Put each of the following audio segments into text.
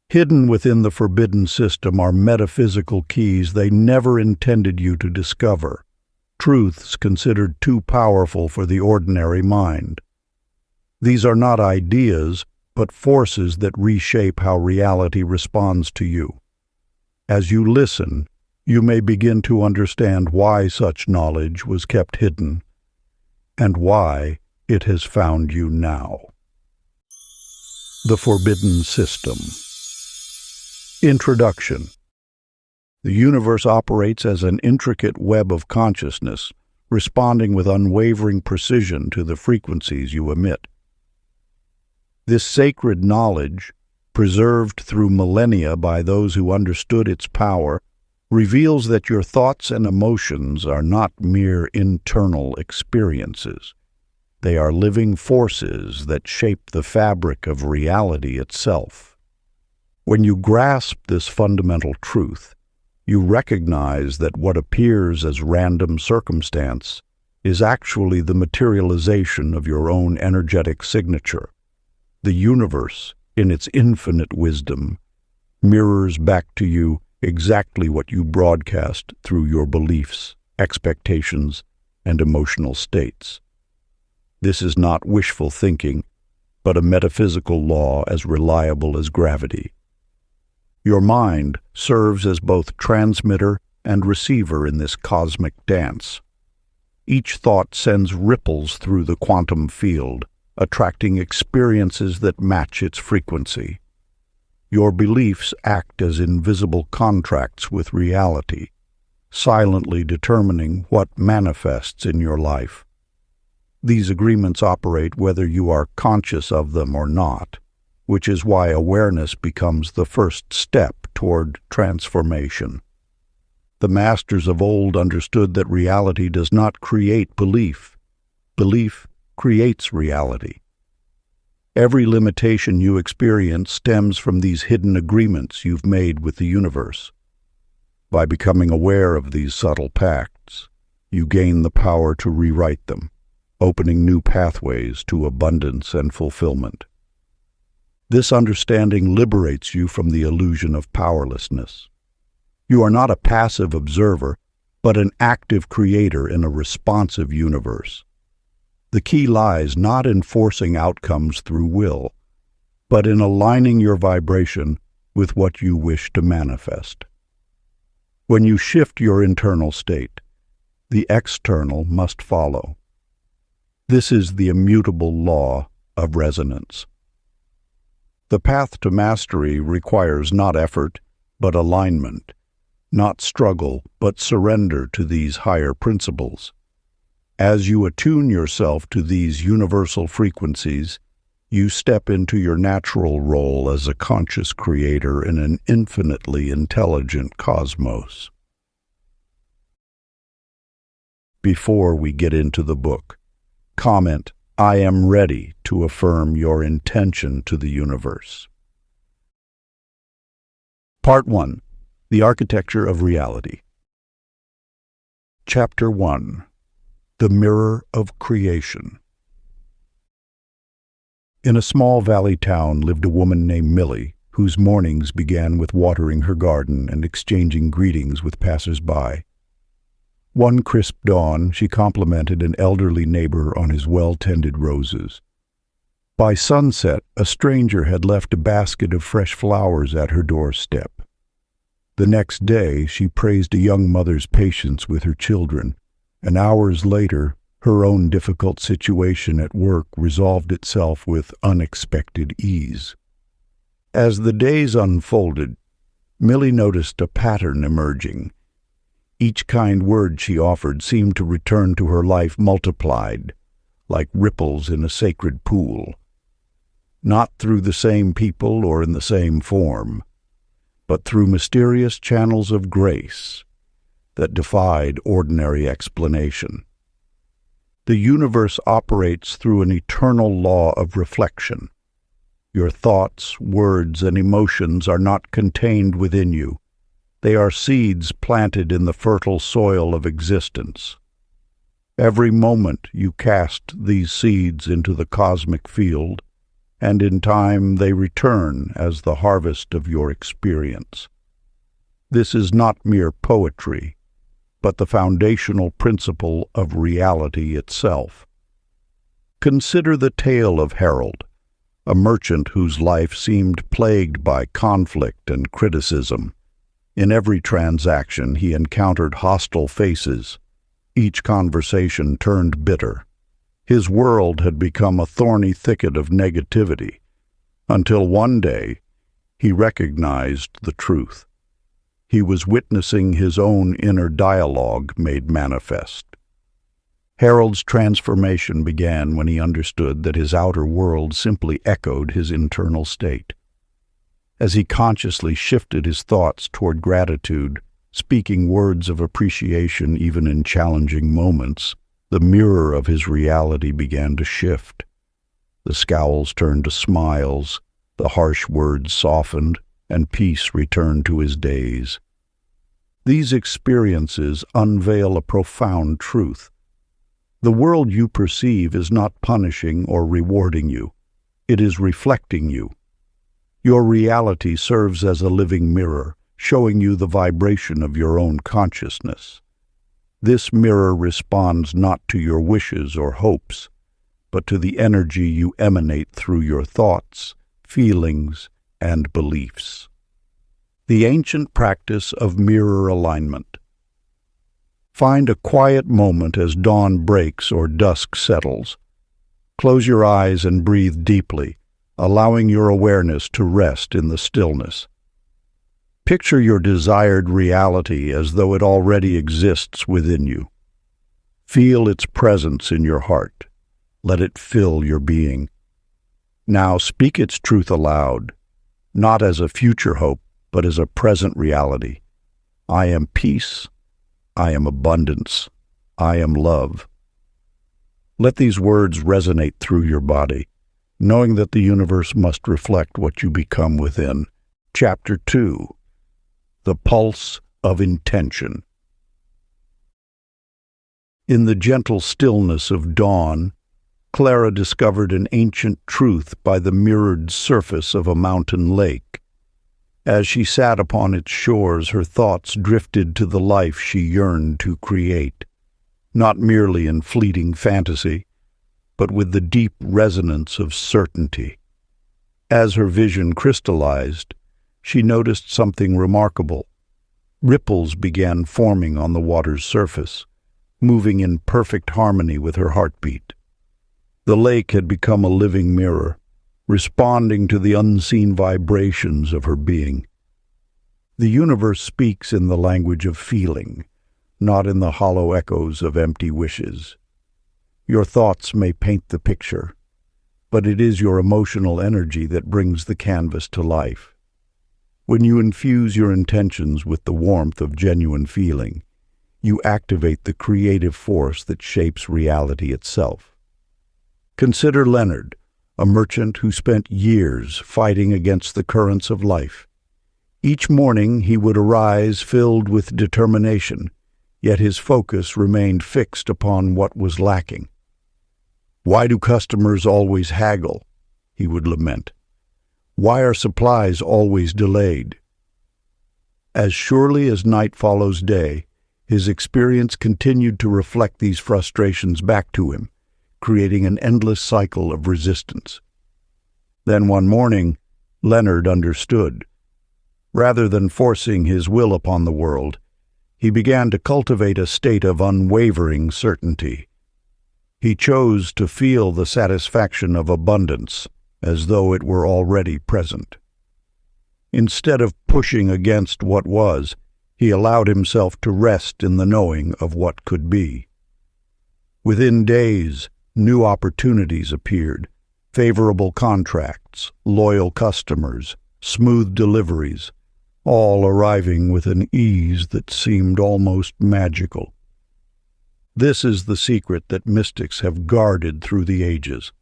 Hidden within the forbidden system are metaphysical keys they never intended you to discover, truths considered too powerful for the ordinary mind. These are not ideas, but forces that reshape how reality responds to you. As you listen, you may begin to understand why such knowledge was kept hidden, and why it has found you now. The Forbidden System. Introduction. The universe operates as an intricate web of consciousness, responding with unwavering precision to the frequencies you emit. This sacred knowledge, preserved through millennia by those who understood its power, reveals that your thoughts and emotions are not mere internal experiences. They are living forces that shape the fabric of reality itself. When you grasp this fundamental truth, you recognize that what appears as random circumstance is actually the materialization of your own energetic signature. The universe, in its infinite wisdom, mirrors back to you exactly what you broadcast through your beliefs, expectations, and emotional states. This is not wishful thinking, but a metaphysical law as reliable as gravity. Your mind serves as both transmitter and receiver in this cosmic dance. Each thought sends ripples through the quantum field, attracting experiences that match its frequency. Your beliefs act as invisible contracts with reality, silently determining what manifests in your life. These agreements operate whether you are conscious of them or not, which is why awareness becomes the first step toward transformation. The masters of old understood that reality does not create belief. Belief creates reality. Every limitation you experience stems from these hidden agreements you've made with the universe. By becoming aware of these subtle pacts, you gain the power to rewrite them, opening new pathways to abundance and fulfillment. This understanding liberates you from the illusion of powerlessness. You are not a passive observer, but an active creator in a responsive universe. The key lies not in forcing outcomes through will, but in aligning your vibration with what you wish to manifest. When you shift your internal state, the external must follow. This is the immutable law of resonance. The path to mastery requires not effort, but alignment, not struggle, but surrender to these higher principles. As you attune yourself to these universal frequencies, you step into your natural role as a conscious creator in an infinitely intelligent cosmos. Before we get into the book, comment, "I am ready," to affirm your intention to the universe. Part 1. The Architecture of Reality. Chapter 1. The Mirror of Creation. In a small valley town lived a woman named Millie, whose mornings began with watering her garden and exchanging greetings with passers-by. One crisp dawn, she complimented an elderly neighbor on his well-tended roses. By sunset, a stranger had left a basket of fresh flowers at her doorstep. The next day, she praised a young mother's patience with her children, and hours later, her own difficult situation at work resolved itself with unexpected ease. As the days unfolded, Millie noticed a pattern emerging. Each kind word she offered seemed to return to her life multiplied, like ripples in a sacred pool. Not through the same people or in the same form, but through mysterious channels of grace that defied ordinary explanation. The universe operates through an eternal law of reflection. Your thoughts, words, and emotions are not contained within you. They are seeds planted in the fertile soil of existence. Every moment you cast these seeds into the cosmic field, and in time they return as the harvest of your experience. This is not mere poetry, but the foundational principle of reality itself. Consider the tale of Harold, a merchant whose life seemed plagued by conflict and criticism. In every transaction he encountered hostile faces. Each conversation turned bitter. His world had become a thorny thicket of negativity, until one day he recognized the truth. He was witnessing his own inner dialogue made manifest. Harold's transformation began when he understood that his outer world simply echoed his internal state. As he consciously shifted his thoughts toward gratitude, speaking words of appreciation even in challenging moments, the mirror of his reality began to shift. The scowls turned to smiles, the harsh words softened, and peace returned to his days. These experiences unveil a profound truth. The world you perceive is not punishing or rewarding you. It is reflecting you. Your reality serves as a living mirror, showing you the vibration of your own consciousness. This mirror responds not to your wishes or hopes, but to the energy you emanate through your thoughts, feelings, and beliefs. The ancient practice of mirror alignment. Find a quiet moment as dawn breaks or dusk settles. Close your eyes and breathe deeply, allowing your awareness to rest in the stillness. Picture your desired reality as though it already exists within you. Feel its presence in your heart. Let it fill your being. Now speak its truth aloud, not as a future hope, but as a present reality. I am peace. I am abundance. I am love. Let these words resonate through your body, knowing that the universe must reflect what you become within. Chapter 2. The Pulse of Intention. In the gentle stillness of dawn, Clara discovered an ancient truth by the mirrored surface of a mountain lake. As she sat upon its shores, her thoughts drifted to the life she yearned to create, not merely in fleeting fantasy, but with the deep resonance of certainty. As her vision crystallized, she noticed something remarkable. Ripples began forming on the water's surface, moving in perfect harmony with her heartbeat. The lake had become a living mirror, responding to the unseen vibrations of her being. The universe speaks in the language of feeling, not in the hollow echoes of empty wishes. Your thoughts may paint the picture, but it is your emotional energy that brings the canvas to life. When you infuse your intentions with the warmth of genuine feeling, you activate the creative force that shapes reality itself. Consider Leonard, a merchant who spent years fighting against the currents of life. Each morning he would arise filled with determination, yet his focus remained fixed upon what was lacking. "Why do customers always haggle?" he would lament. "Why are supplies always delayed?" As surely as night follows day, his experience continued to reflect these frustrations back to him, creating an endless cycle of resistance. Then one morning, Leonard understood. Rather than forcing his will upon the world, he began to cultivate a state of unwavering certainty. He chose to feel the satisfaction of abundance as though it were already present. Instead of pushing against what was, he allowed himself to rest in the knowing of what could be. Within days, new opportunities appeared, favorable contracts, loyal customers, smooth deliveries, all arriving with an ease that seemed almost magical. This is the secret that mystics have guarded through the ages.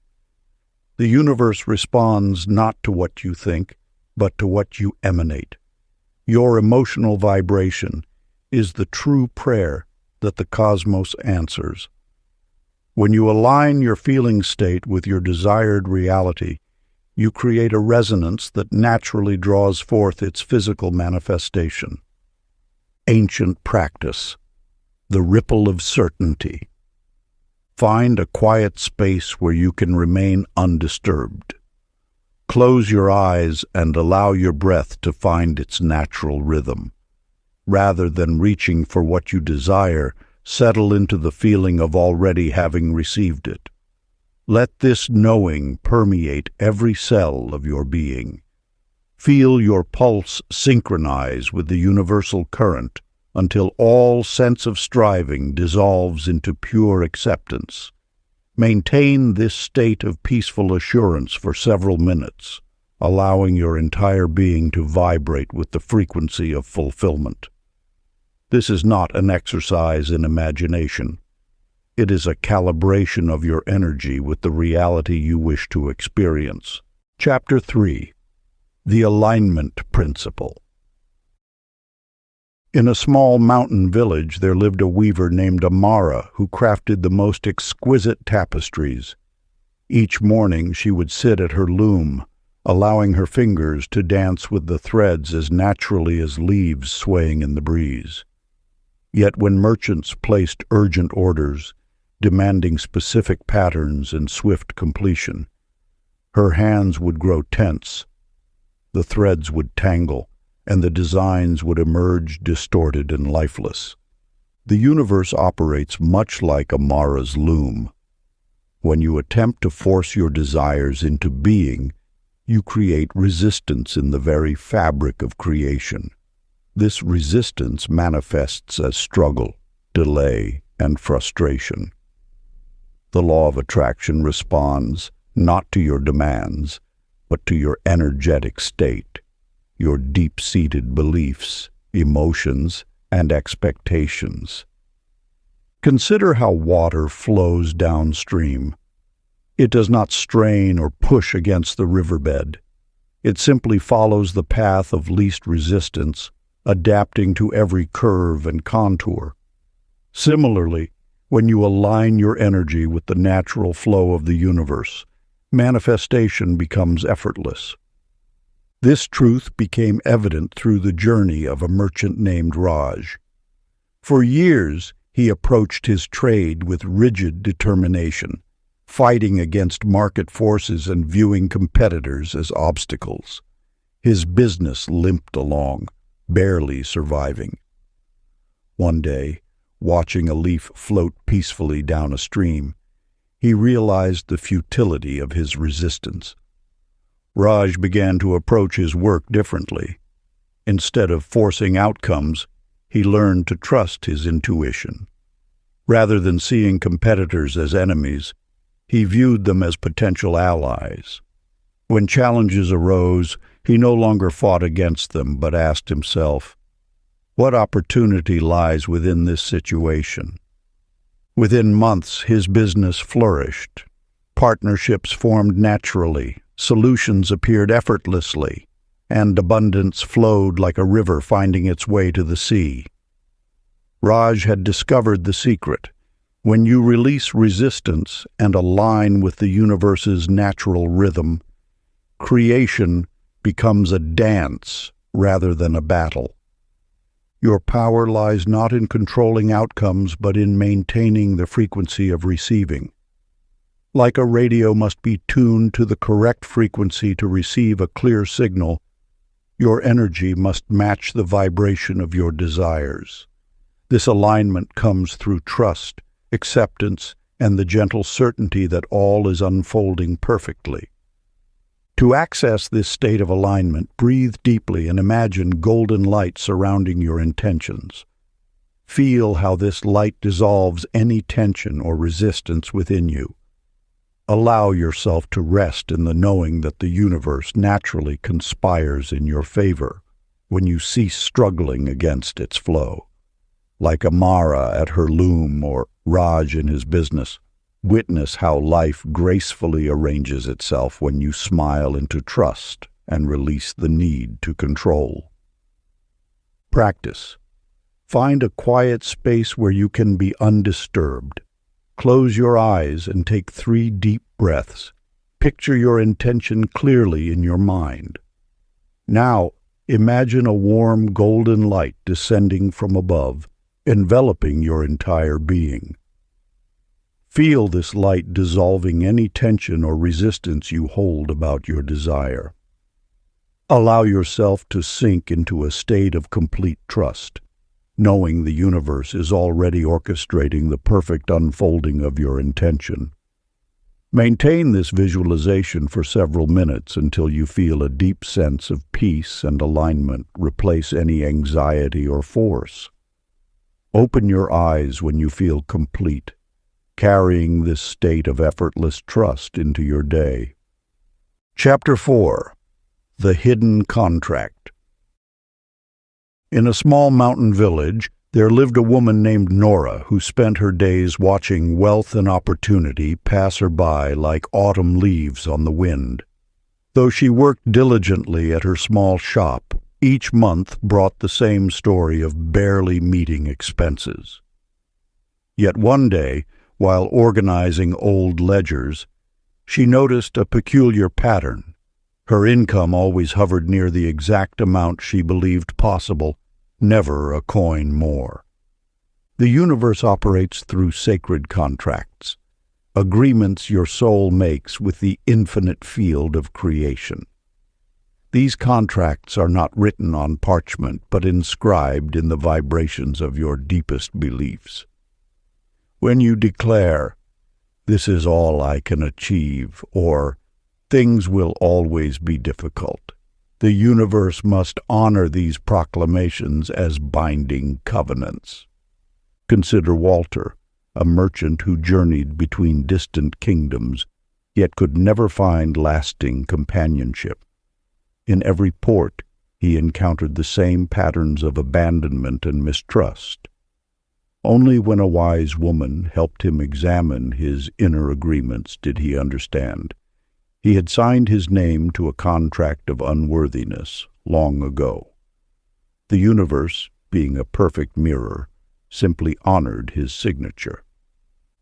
The universe responds not to what you think, but to what you emanate. Your emotional vibration is the true prayer that the cosmos answers. When you align your feeling state with your desired reality, you create a resonance that naturally draws forth its physical manifestation. Ancient practice, the ripple of certainty. Find a quiet space where you can remain undisturbed. Close your eyes and allow your breath to find its natural rhythm. Rather than reaching for what you desire, settle into the feeling of already having received it. Let this knowing permeate every cell of your being. Feel your pulse synchronize with the universal current until all sense of striving dissolves into pure acceptance. Maintain this state of peaceful assurance for several minutes, allowing your entire being to vibrate with the frequency of fulfillment. This is not an exercise in imagination. It is a calibration of your energy with the reality you wish to experience. Chapter 3. The Alignment Principle. In a small mountain village there lived a weaver named Amara who crafted the most exquisite tapestries. Each morning she would sit at her loom, allowing her fingers to dance with the threads as naturally as leaves swaying in the breeze. Yet when merchants placed urgent orders, demanding specific patterns and swift completion, her hands would grow tense, the threads would tangle, and the designs would emerge distorted and lifeless. The universe operates much like Amara's loom. When you attempt to force your desires into being, you create resistance in the very fabric of creation. This resistance manifests as struggle, delay, and frustration. The law of attraction responds not to your demands, but to your energetic state, your deep-seated beliefs, emotions, and expectations. Consider how water flows downstream. It does not strain or push against the riverbed. It simply follows the path of least resistance, adapting to every curve and contour. Similarly, when you align your energy with the natural flow of the universe, manifestation becomes effortless. This truth became evident through the journey of a merchant named Raj. For years, he approached his trade with rigid determination, fighting against market forces and viewing competitors as obstacles. His business limped along, barely surviving. One day, watching a leaf float peacefully down a stream, he realized the futility of his resistance. Raj began to approach his work differently. Instead of forcing outcomes, he learned to trust his intuition. Rather than seeing competitors as enemies, he viewed them as potential allies. When challenges arose, he no longer fought against them, but asked himself, "What opportunity lies within this situation?" Within months, his business flourished. Partnerships formed naturally, solutions appeared effortlessly, and abundance flowed like a river finding its way to the sea. Raj had discovered the secret. When you release resistance and align with the universe's natural rhythm, creation becomes a dance rather than a battle. Your power lies not in controlling outcomes, but in maintaining the frequency of receiving. Like a radio must be tuned to the correct frequency to receive a clear signal, your energy must match the vibration of your desires. This alignment comes through trust, acceptance, and the gentle certainty that all is unfolding perfectly. To access this state of alignment, breathe deeply and imagine golden light surrounding your intentions. Feel how this light dissolves any tension or resistance within you. Allow yourself to rest in the knowing that the universe naturally conspires in your favor when you cease struggling against its flow. Like Amara at her loom or Raj in his business, witness how life gracefully arranges itself when you smile into trust and release the need to control. Practice. Find a quiet space where you can be undisturbed. Close your eyes and take 3 deep breaths. Picture your intention clearly in your mind. Now, imagine a warm golden light descending from above, enveloping your entire being. Feel this light dissolving any tension or resistance you hold about your desire. Allow yourself to sink into a state of complete trust, knowing the universe is already orchestrating the perfect unfolding of your intention. Maintain this visualization for several minutes until you feel a deep sense of peace and alignment replace any anxiety or force. Open your eyes when you feel complete, carrying this state of effortless trust into your day. Chapter 4. The Hidden Contract. In a small mountain village, there lived a woman named Nora who spent her days watching wealth and opportunity pass her by like autumn leaves on the wind. Though she worked diligently at her small shop, each month brought the same story of barely meeting expenses. Yet one day, while organizing old ledgers, she noticed a peculiar pattern. Her income always hovered near the exact amount she believed possible, never a coin more. The universe operates through sacred contracts, agreements your soul makes with the infinite field of creation. These contracts are not written on parchment, but inscribed in the vibrations of your deepest beliefs. When you declare, "This is all I can achieve," or "Things will always be difficult," the universe must honor these proclamations as binding covenants. Consider Walter, a merchant who journeyed between distant kingdoms, yet could never find lasting companionship. In every port, he encountered the same patterns of abandonment and mistrust. Only when a wise woman helped him examine his inner agreements did he understand. He had signed his name to a contract of unworthiness long ago. The universe, being a perfect mirror, simply honored his signature.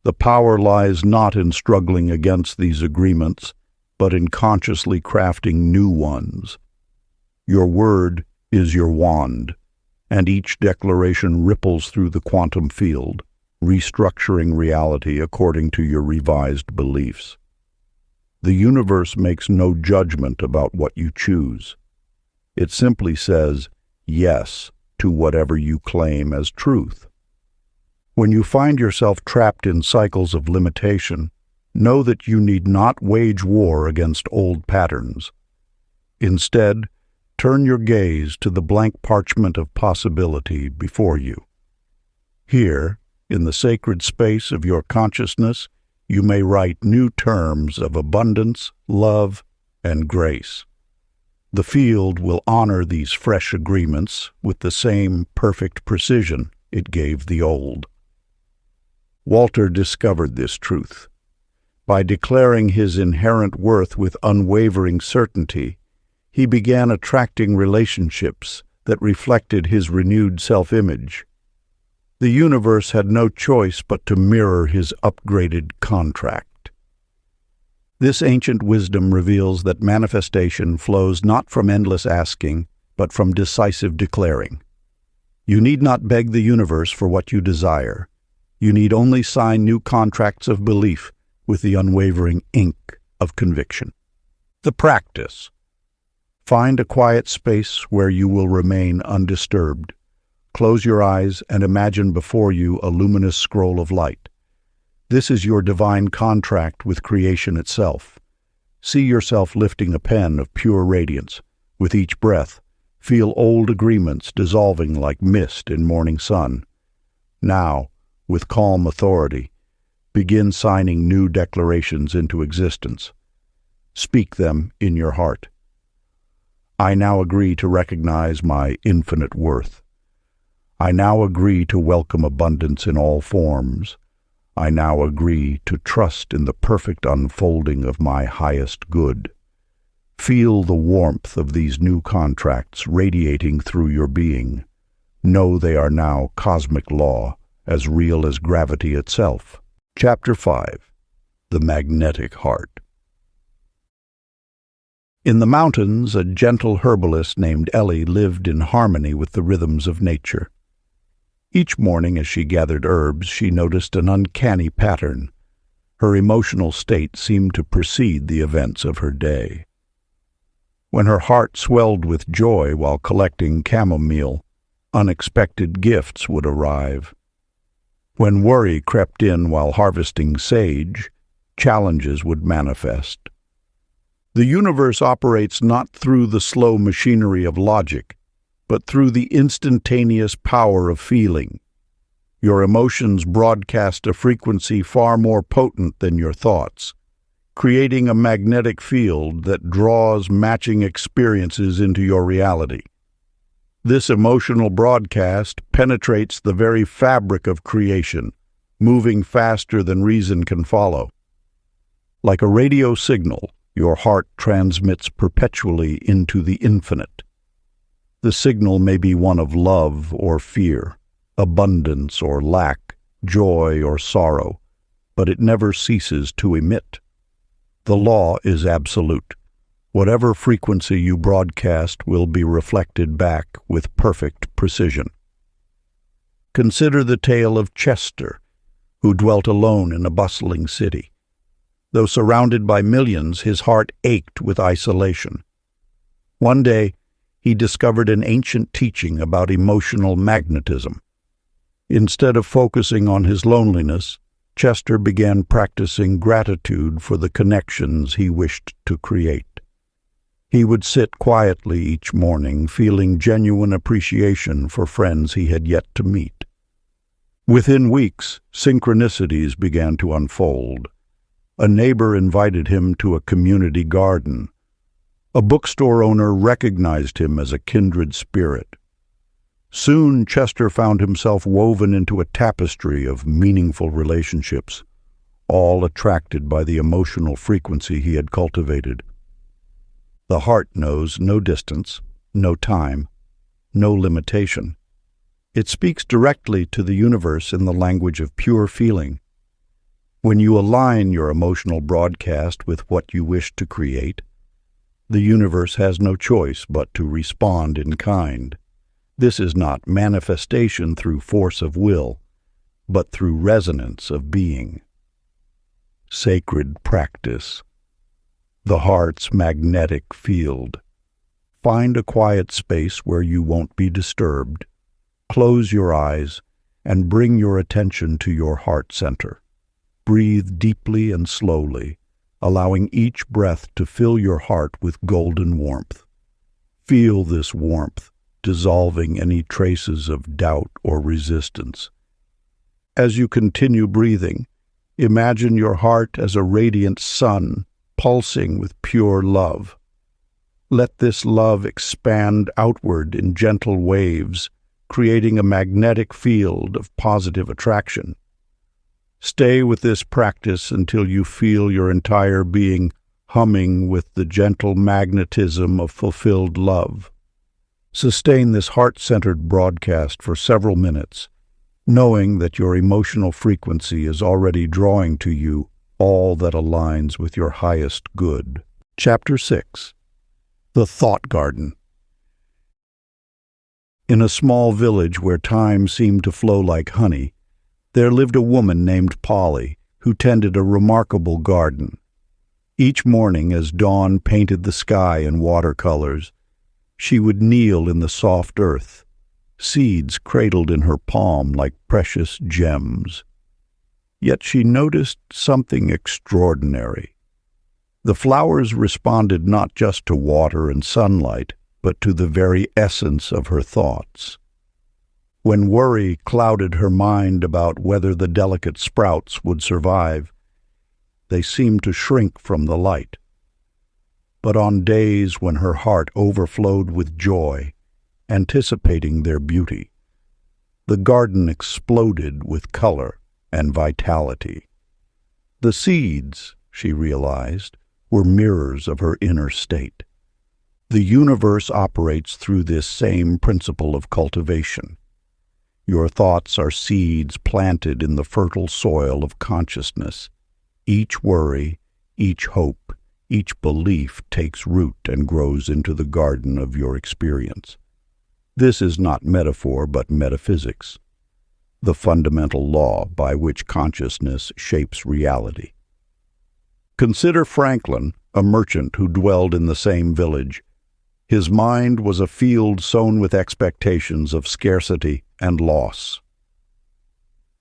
The power lies not in struggling against these agreements, but in consciously crafting new ones. Your word is your wand, and each declaration ripples through the quantum field, restructuring reality according to your revised beliefs. The universe makes no judgment about what you choose. It simply says yes to whatever you claim as truth. When you find yourself trapped in cycles of limitation, know that you need not wage war against old patterns. Instead, turn your gaze to the blank parchment of possibility before you. Here, in the sacred space of your consciousness, you may write new terms of abundance, love, and grace. The field will honor these fresh agreements with the same perfect precision it gave the old. Walter discovered this truth. By declaring his inherent worth with unwavering certainty, he began attracting relationships that reflected his renewed self-image. The universe had no choice but to mirror his upgraded contract. This ancient wisdom reveals that manifestation flows not from endless asking, but from decisive declaring. You need not beg the universe for what you desire. You need only sign new contracts of belief with the unwavering ink of conviction. The practice. Find a quiet space where you will remain undisturbed. Close your eyes and imagine before you a luminous scroll of light. This is your divine contract with creation itself. See yourself lifting a pen of pure radiance. With each breath, feel old agreements dissolving like mist in morning sun. Now, with calm authority, begin signing new declarations into existence. Speak them in your heart. I now agree to recognize my infinite worth. I now agree to welcome abundance in all forms. I now agree to trust in the perfect unfolding of my highest good. Feel the warmth of these new contracts radiating through your being. Know they are now cosmic law, as real as gravity itself. Chapter 5. The Magnetic Heart. In the mountains, a gentle herbalist named Ellie lived in harmony with the rhythms of nature. Each morning as she gathered herbs, she noticed an uncanny pattern. Her emotional state seemed to precede the events of her day. When her heart swelled with joy while collecting chamomile, unexpected gifts would arrive. When worry crept in while harvesting sage, challenges would manifest. The universe operates not through the slow machinery of logic, but through the instantaneous power of feeling. Your emotions broadcast a frequency far more potent than your thoughts, creating a magnetic field that draws matching experiences into your reality. This emotional broadcast penetrates the very fabric of creation, moving faster than reason can follow. Like a radio signal, your heart transmits perpetually into the infinite. The signal may be one of love or fear, abundance or lack, joy or sorrow, but it never ceases to emit. The law is absolute. Whatever frequency you broadcast will be reflected back with perfect precision. Consider the tale of Chester, who dwelt alone in a bustling city. Though surrounded by millions, his heart ached with isolation. One day, he discovered an ancient teaching about emotional magnetism. Instead of focusing on his loneliness, Chester began practicing gratitude for the connections he wished to create. He would sit quietly each morning, feeling genuine appreciation for friends he had yet to meet. Within weeks, synchronicities began to unfold. A neighbor invited him to a community garden. A bookstore owner recognized him as a kindred spirit. Soon, Chester found himself woven into a tapestry of meaningful relationships, all attracted by the emotional frequency he had cultivated. The heart knows no distance, no time, no limitation. It speaks directly to the universe in the language of pure feeling. When you align your emotional broadcast with what you wish to create, the universe has no choice but to respond in kind. This is not manifestation through force of will, but through resonance of being. Sacred practice. The heart's magnetic field. Find a quiet space where you won't be disturbed. Close your eyes and bring your attention to your heart center. Breathe deeply and slowly, allowing each breath to fill your heart with golden warmth. Feel this warmth, dissolving any traces of doubt or resistance. As you continue breathing, imagine your heart as a radiant sun, pulsing with pure love. Let this love expand outward in gentle waves, creating a magnetic field of positive attraction. Stay with this practice until you feel your entire being humming with the gentle magnetism of fulfilled love. Sustain this heart-centered broadcast for several minutes, knowing that your emotional frequency is already drawing to you all that aligns with your highest good. Chapter 6. The Thought Garden. In a small village where time seemed to flow like honey, there lived a woman named Polly, who tended a remarkable garden. Each morning, as dawn painted the sky in watercolors, she would kneel in the soft earth, seeds cradled in her palm like precious gems. Yet she noticed something extraordinary. The flowers responded not just to water and sunlight, but to the very essence of her thoughts. When worry clouded her mind about whether the delicate sprouts would survive, they seemed to shrink from the light. But on days when her heart overflowed with joy, anticipating their beauty, the garden exploded with color and vitality. The seeds, she realized, were mirrors of her inner state. The universe operates through this same principle of cultivation. Your thoughts are seeds planted in the fertile soil of consciousness. Each worry, each hope, each belief takes root and grows into the garden of your experience. This is not metaphor but metaphysics, the fundamental law by which consciousness shapes reality. Consider Franklin, a merchant who dwelled in the same village. His mind was a field sown with expectations of scarcity and loss.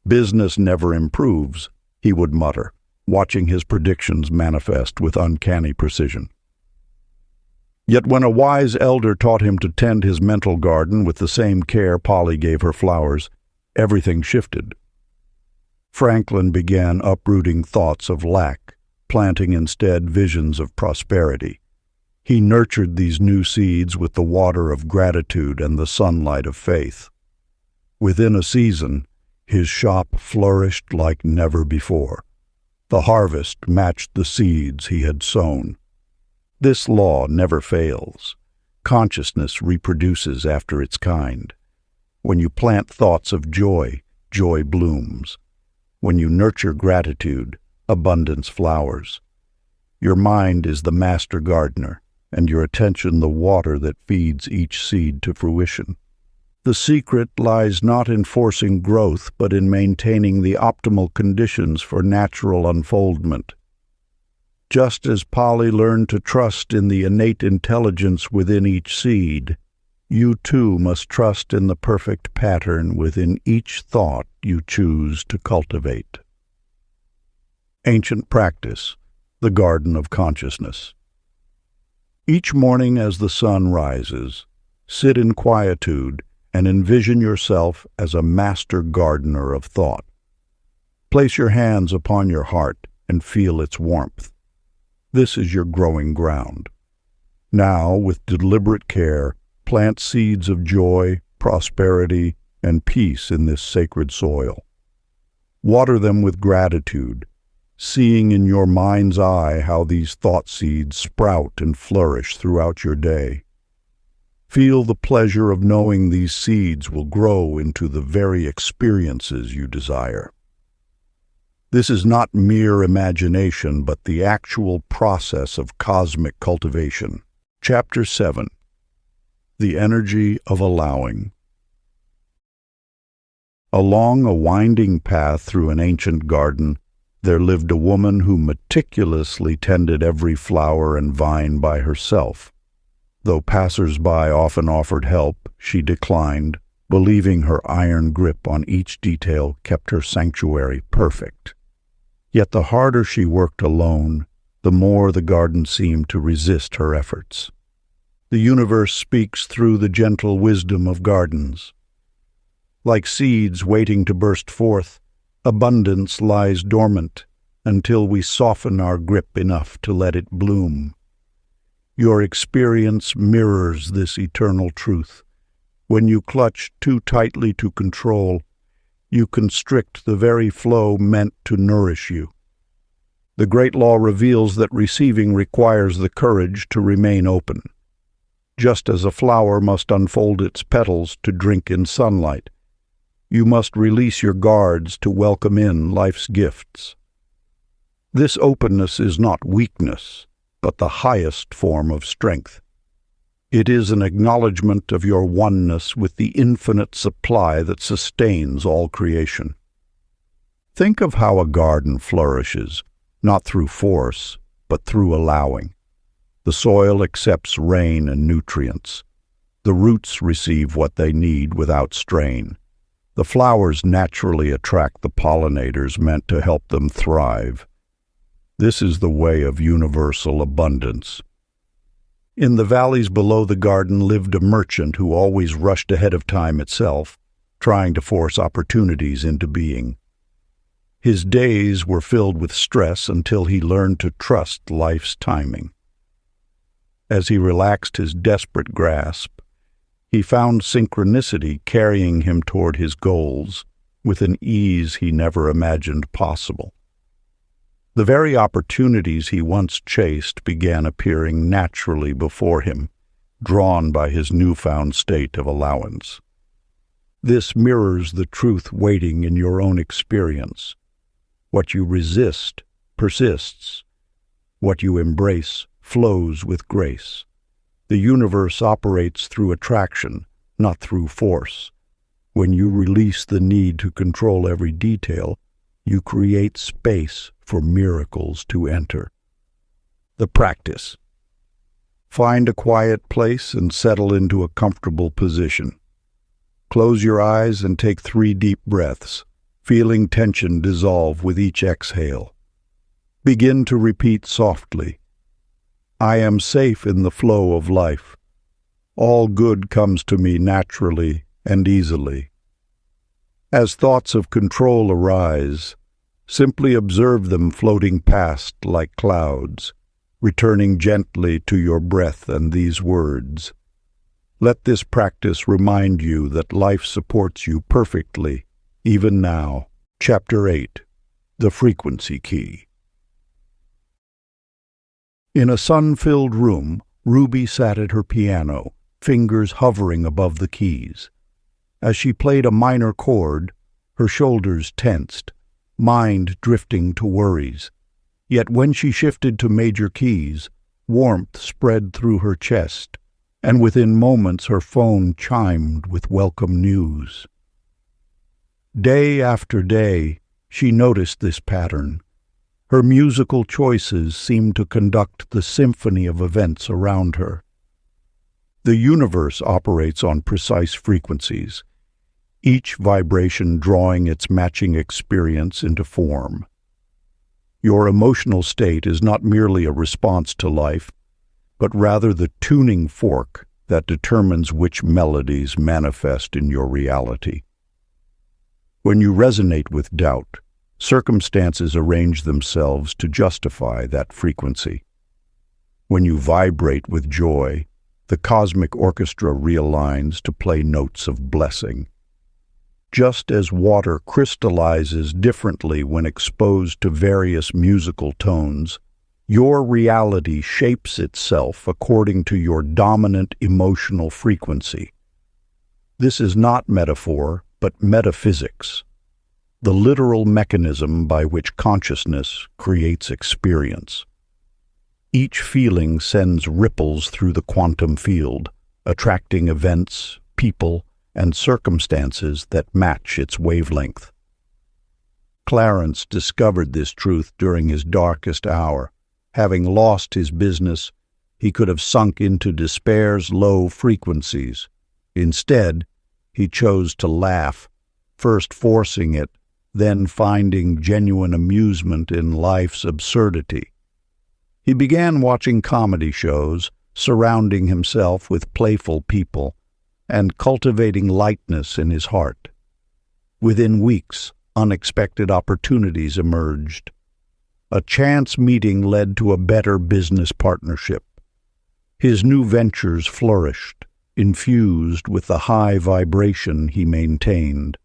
"Business never improves," he would mutter, watching his predictions manifest with uncanny precision. Yet when a wise elder taught him to tend his mental garden with the same care Polly gave her flowers, everything shifted. Franklin began uprooting thoughts of lack, planting instead visions of prosperity. He nurtured these new seeds with the water of gratitude and the sunlight of faith. Within a season, his shop flourished like never before. The harvest matched the seeds he had sown. This law never fails. Consciousness reproduces after its kind. When you plant thoughts of joy, joy blooms. When you nurture gratitude, abundance flowers. Your mind is the master gardener, and your attention the water that feeds each seed to fruition. The secret lies not in forcing growth, but in maintaining the optimal conditions for natural unfoldment. Just as Polly learned to trust in the innate intelligence within each seed, you too must trust in the perfect pattern within each thought you choose to cultivate. Ancient practice, the garden of consciousness. Each morning as the sun rises, sit in quietude and envision yourself as a master gardener of thought. Place your hands upon your heart and feel its warmth. This is your growing ground. Now, with deliberate care, plant seeds of joy, prosperity, and peace in this sacred soil. Water them with gratitude, seeing in your mind's eye how these thought seeds sprout and flourish throughout your day. Feel the pleasure of knowing these seeds will grow into the very experiences you desire. This is not mere imagination, but the actual process of cosmic cultivation. Chapter 7. The Energy of Allowing. Along a winding path through an ancient garden, there lived a woman who meticulously tended every flower and vine by herself. Though passers-by often offered help, she declined, believing her iron grip on each detail kept her sanctuary perfect. Yet the harder she worked alone, the more the garden seemed to resist her efforts. The universe speaks through the gentle wisdom of gardens. Like seeds waiting to burst forth, abundance lies dormant until we soften our grip enough to let it bloom. Your experience mirrors this eternal truth. When you clutch too tightly to control, you constrict the very flow meant to nourish you. The great law reveals that receiving requires the courage to remain open. Just as a flower must unfold its petals to drink in sunlight, you must release your guards to welcome in life's gifts. This openness is not weakness, but the highest form of strength. It is an acknowledgement of your oneness with the infinite supply that sustains all creation. Think of how a garden flourishes, not through force, but through allowing. The soil accepts rain and nutrients. The roots receive what they need without strain. The flowers naturally attract the pollinators meant to help them thrive. This is the way of universal abundance. In the valleys below the garden lived a merchant who always rushed ahead of time itself, trying to force opportunities into being. His days were filled with stress until he learned to trust life's timing. As he relaxed his desperate grasp, he found synchronicity carrying him toward his goals with an ease he never imagined possible. The very opportunities he once chased began appearing naturally before him, drawn by his newfound state of allowance. This mirrors the truth waiting in your own experience. What you resist persists. What you embrace flows with grace. The universe operates through attraction, not through force. When you release the need to control every detail, you create space for miracles to enter. The practice. Find a quiet place and settle into a comfortable position. Close your eyes and take 3 deep breaths, feeling tension dissolve with each exhale. Begin to repeat softly, I am safe in the flow of life. All good comes to me naturally and easily. As thoughts of control arise, simply observe them floating past like clouds, returning gently to your breath and these words. Let this practice remind you that life supports you perfectly, even now. Chapter 8. The Frequency Key. In a sun-filled room, Ruby sat at her piano, fingers hovering above the keys. As she played a minor chord, her shoulders tensed, mind drifting to worries. Yet when she shifted to major keys, warmth spread through her chest, and within moments her phone chimed with welcome news. Day after day, she noticed this pattern. Her musical choices seemed to conduct the symphony of events around her. The universe operates on precise frequencies, each vibration drawing its matching experience into form. Your emotional state is not merely a response to life, but rather the tuning fork that determines which melodies manifest in your reality. When you resonate with doubt, circumstances arrange themselves to justify that frequency. When you vibrate with joy, the cosmic orchestra realigns to play notes of blessing. Just as water crystallizes differently when exposed to various musical tones, your reality shapes itself according to your dominant emotional frequency. This is not metaphor, but metaphysics, the literal mechanism by which consciousness creates experience. Each feeling sends ripples through the quantum field, attracting events, people, and circumstances that match its wavelength. Clarence discovered this truth during his darkest hour. Having lost his business, he could have sunk into despair's low frequencies. Instead, he chose to laugh, first forcing it, then finding genuine amusement in life's absurdity. He began watching comedy shows, surrounding himself with playful people, and cultivating lightness in his heart. Within weeks, unexpected opportunities emerged. A chance meeting led to a better business partnership. His new ventures flourished, infused with the high vibration he maintained.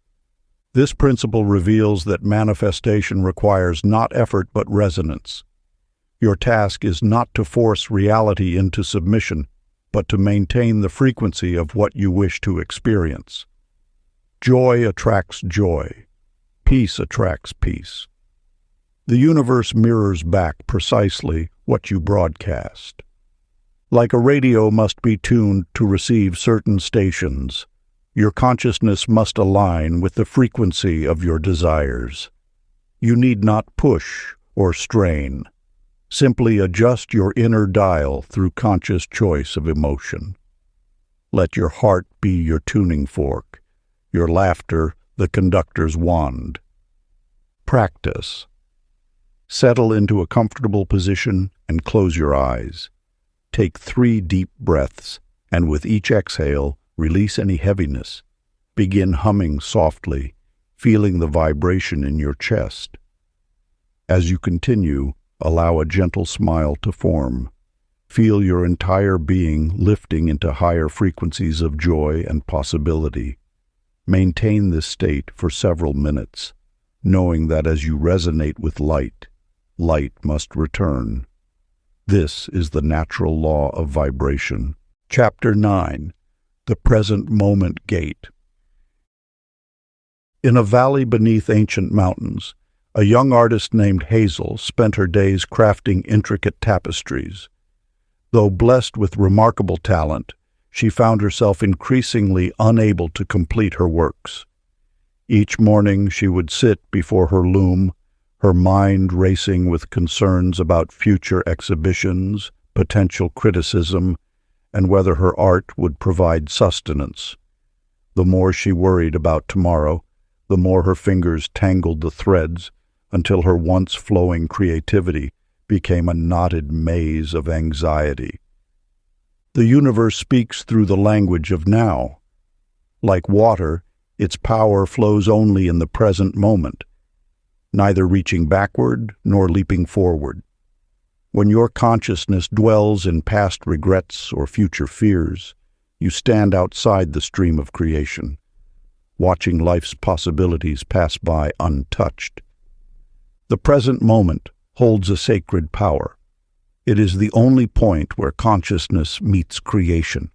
This principle reveals that manifestation requires not effort but resonance. Your task is not to force reality into submission, but to maintain the frequency of what you wish to experience. Joy attracts joy. Peace attracts peace. The universe mirrors back precisely what you broadcast. Like a radio must be tuned to receive certain stations, your consciousness must align with the frequency of your desires. You need not push or strain. Simply adjust your inner dial through conscious choice of emotion. Let your heart be your tuning fork, your laughter the conductor's wand. Practice. Settle into a comfortable position and close your eyes. Take 3 deep breaths, and with each exhale, release any heaviness. Begin humming softly, feeling the vibration in your chest. As you continue, allow a gentle smile to form. Feel your entire being lifting into higher frequencies of joy and possibility. Maintain this state for several minutes, knowing that as you resonate with light, light must return. This is the natural law of vibration. Chapter 9. The Present Moment Gate. In a valley beneath ancient mountains, A young artist named Hazel spent her days crafting intricate tapestries. Though blessed with remarkable talent, she found herself increasingly unable to complete her works. Each morning she would sit before her loom, her mind racing with concerns about future exhibitions, potential criticism, and whether her art would provide sustenance. The more she worried about tomorrow, the more her fingers tangled the threads, until her once flowing creativity became a knotted maze of anxiety. The universe speaks through the language of now. Like water, its power flows only in the present moment, neither reaching backward nor leaping forward. When your consciousness dwells in past regrets or future fears, you stand outside the stream of creation, watching life's possibilities pass by untouched. The present moment holds a sacred power. It is the only point where consciousness meets creation.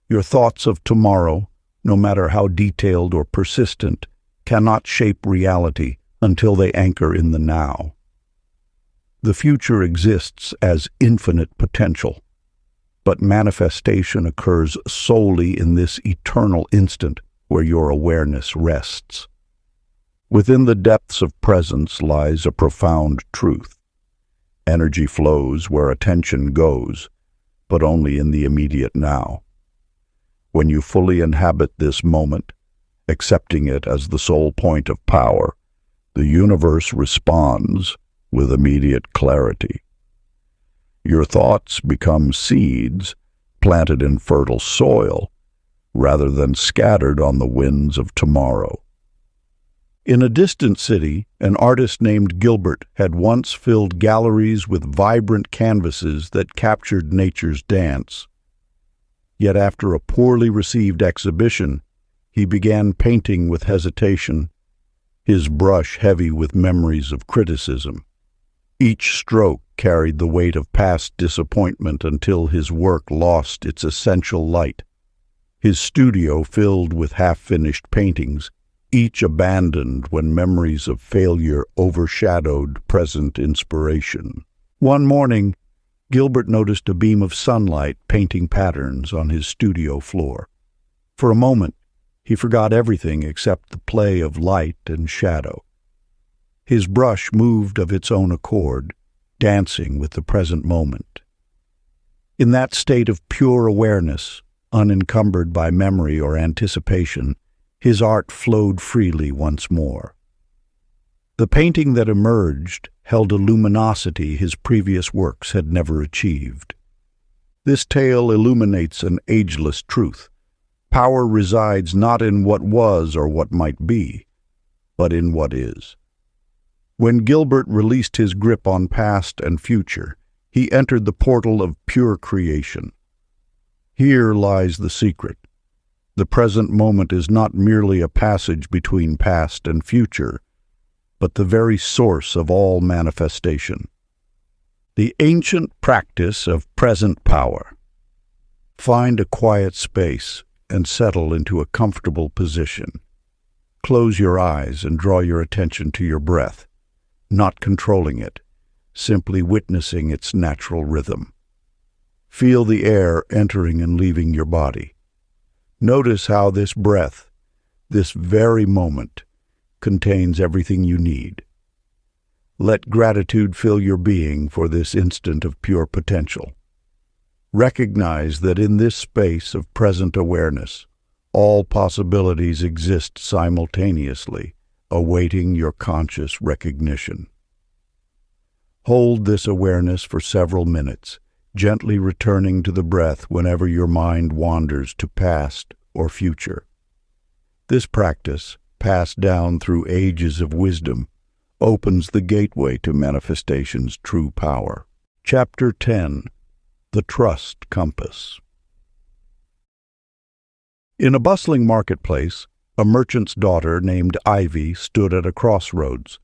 Your thoughts of tomorrow, no matter how detailed or persistent, cannot shape reality until they anchor in the now. The future exists as infinite potential, but manifestation occurs solely in this eternal instant where your awareness rests. Within the depths of presence lies a profound truth. Energy flows where attention goes, but only in the immediate now. When you fully inhabit this moment, accepting it as the sole point of power, the universe responds with immediate clarity. Your thoughts become seeds planted in fertile soil rather than scattered on the winds of tomorrow. In a distant city, an artist named Gilbert had once filled galleries with vibrant canvases that captured nature's dance. Yet after a poorly received exhibition, he began painting with hesitation, his brush heavy with memories of criticism. Each stroke carried the weight of past disappointment until his work lost its essential light. His studio filled with half-finished paintings, each abandoned when memories of failure overshadowed present inspiration. One morning, Gilbert noticed a beam of sunlight painting patterns on his studio floor. For a moment, he forgot everything except the play of light and shadow. His brush moved of its own accord, dancing with the present moment. In that state of pure awareness, unencumbered by memory or anticipation, his art flowed freely once more. The painting that emerged held a luminosity his previous works had never achieved. This tale illuminates an ageless truth. Power resides not in what was or what might be, but in what is. When Gilbert released his grip on past and future, he entered the portal of pure creation. Here lies the secret. The present moment is not merely a passage between past and future, but the very source of all manifestation. The ancient practice of present power. Find a quiet space and settle into a comfortable position. Close your eyes and draw your attention to your breath, not controlling it, simply witnessing its natural rhythm. Feel the air entering and leaving your body. Notice how this breath, this very moment, contains everything you need. Let gratitude fill your being for this instant of pure potential. Recognize that in this space of present awareness, all possibilities exist simultaneously, awaiting your conscious recognition. Hold this awareness for several minutes, gently returning to the breath whenever your mind wanders to past or future. This practice, passed down through ages of wisdom, opens the gateway to manifestation's true power. Chapter 10. The Trust Compass. In a bustling marketplace, a merchant's daughter named Ivy stood at a crossroads.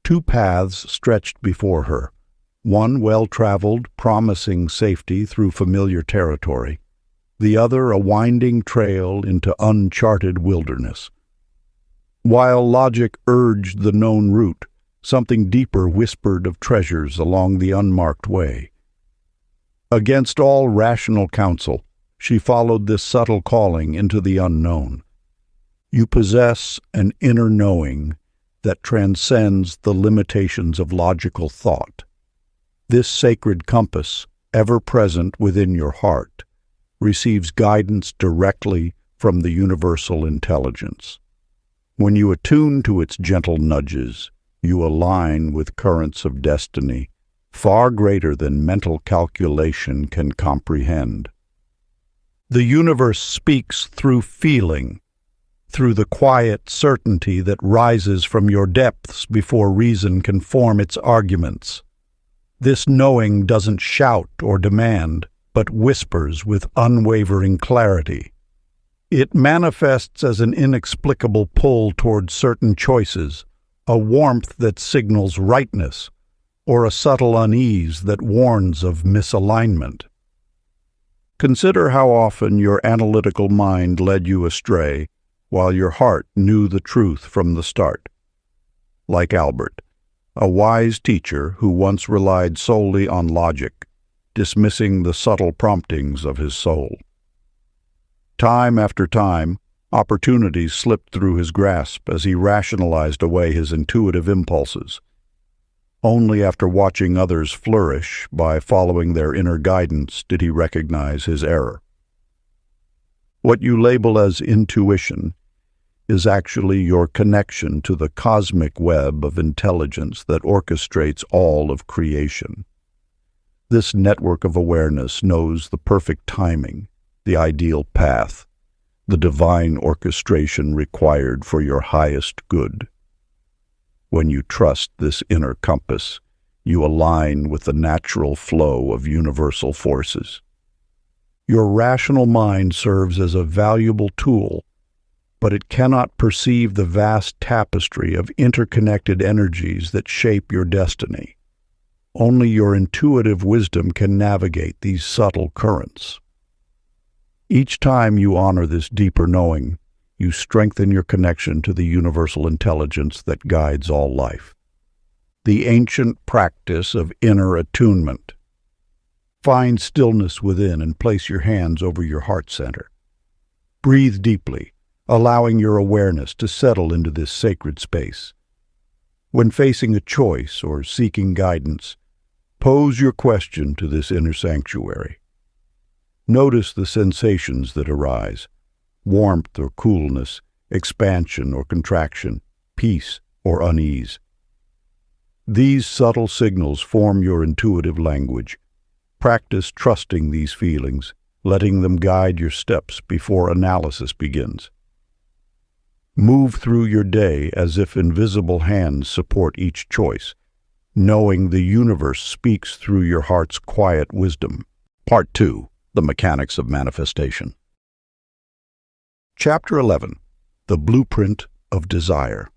Two paths stretched before her, one well-traveled, promising safety through familiar territory, the other a winding trail into uncharted wilderness. While logic urged the known route, something deeper whispered of treasures along the unmarked way. Against all rational counsel, she followed this subtle calling into the unknown. You possess an inner knowing that transcends the limitations of logical thought. This sacred compass, ever present within your heart, receives guidance directly from the universal intelligence. When you attune to its gentle nudges, you align with currents of destiny far greater than mental calculation can comprehend. The universe speaks through feeling, through the quiet certainty that rises from your depths before reason can form its arguments. This knowing doesn't shout or demand, but whispers with unwavering clarity. It manifests as an inexplicable pull toward certain choices, a warmth that signals rightness, or a subtle unease that warns of misalignment. Consider how often your analytical mind led you astray, while your heart knew the truth from the start. Like Albert, a wise teacher who once relied solely on logic, dismissing the subtle promptings of his soul. Time after time, opportunities slipped through his grasp as he rationalized away his intuitive impulses. Only after watching others flourish by following their inner guidance did he recognize his error. What you label as intuition is actually your connection to the cosmic web of intelligence that orchestrates all of creation. This network of awareness knows the perfect timing, the ideal path, the divine orchestration required for your highest good. When you trust this inner compass, you align with the natural flow of universal forces. Your rational mind serves as a valuable tool, but it cannot perceive the vast tapestry of interconnected energies that shape your destiny. Only your intuitive wisdom can navigate these subtle currents. Each time you honor this deeper knowing, you strengthen your connection to the universal intelligence that guides all life. The ancient practice of inner attunement. Find stillness within and place your hands over your heart center. Breathe deeply, allowing your awareness to settle into this sacred space. When facing a choice or seeking guidance, pose your question to this inner sanctuary. Notice the sensations that arise: warmth or coolness, expansion or contraction, peace or unease. These subtle signals form your intuitive language. Practice trusting these feelings, letting them guide your steps before analysis begins. Move through your day as if invisible hands support each choice, knowing the universe speaks through your heart's quiet wisdom. Part 2. The Mechanics of Manifestation. Chapter 11. The Blueprint of Desire.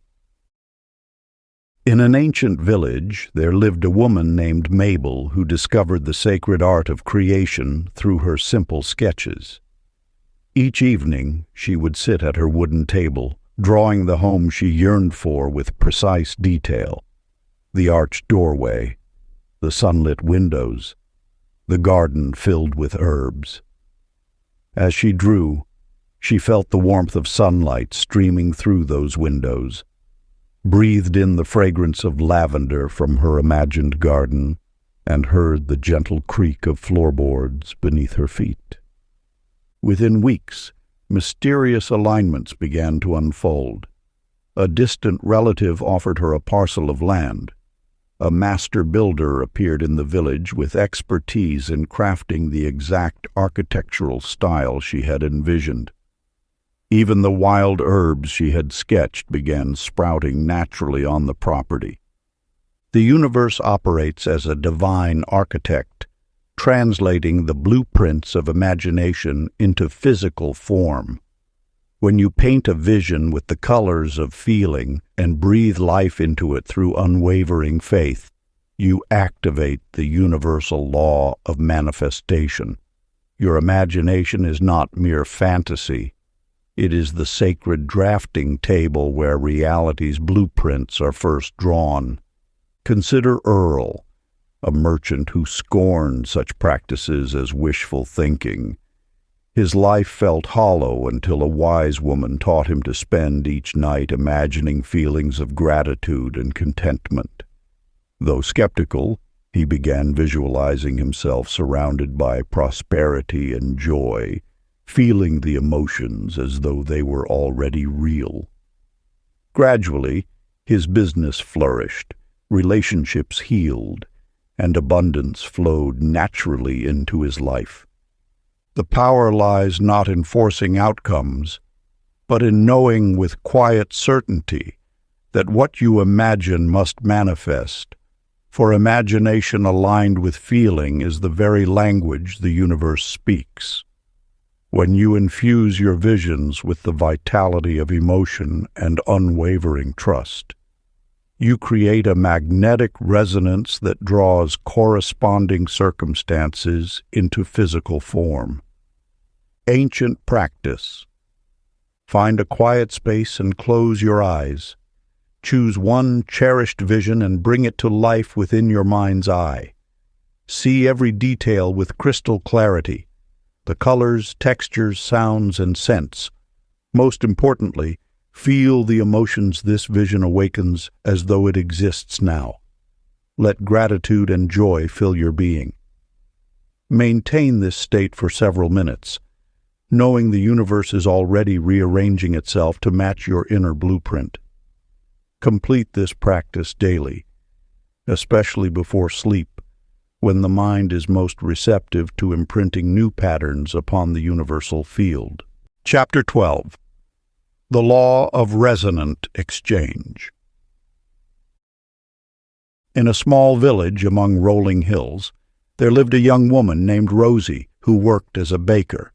In an ancient village, there lived a woman named Mabel who discovered the sacred art of creation through her simple sketches. Each evening, she would sit at her wooden table, drawing the home she yearned for with precise detail: the arched doorway, the sunlit windows, the garden filled with herbs. As she drew, she felt the warmth of sunlight streaming through those windows, breathed in the fragrance of lavender from her imagined garden, and heard the gentle creak of floorboards beneath her feet. Within weeks, mysterious alignments began to unfold. A distant relative offered her a parcel of land. A master builder appeared in the village with expertise in crafting the exact architectural style she had envisioned. Even the wild herbs she had sketched began sprouting naturally on the property. The universe operates as a divine architect, translating the blueprints of imagination into physical form. When you paint a vision with the colors of feeling and breathe life into it through unwavering faith, you activate the universal law of manifestation. Your imagination is not mere fantasy. It is the sacred drafting table where reality's blueprints are first drawn. Consider Earl, a merchant who scorned such practices as wishful thinking. His life felt hollow until a wise woman taught him to spend each night imagining feelings of gratitude and contentment. Though skeptical, he began visualizing himself surrounded by prosperity and joy, feeling the emotions as though they were already real. Gradually, his business flourished, relationships healed, and abundance flowed naturally into his life. The power lies not in forcing outcomes, but in knowing with quiet certainty that what you imagine must manifest, for imagination aligned with feeling is the very language the universe speaks. When you infuse your visions with the vitality of emotion and unwavering trust, you create a magnetic resonance that draws corresponding circumstances into physical form. Ancient practice. Find a quiet space and close your eyes. Choose one cherished vision and bring it to life within your mind's eye. See every detail with crystal clarity, the colors, textures, sounds, and scents. Most importantly, feel the emotions this vision awakens as though it exists now. Let gratitude and joy fill your being. Maintain this state for several minutes, knowing the universe is already rearranging itself to match your inner blueprint. Complete this practice daily, especially before sleep, when the mind is most receptive to imprinting new patterns upon the universal field. Chapter 12. The Law of Resonant Exchange. In a small village among rolling hills, there lived a young woman named Rosie who worked as a baker.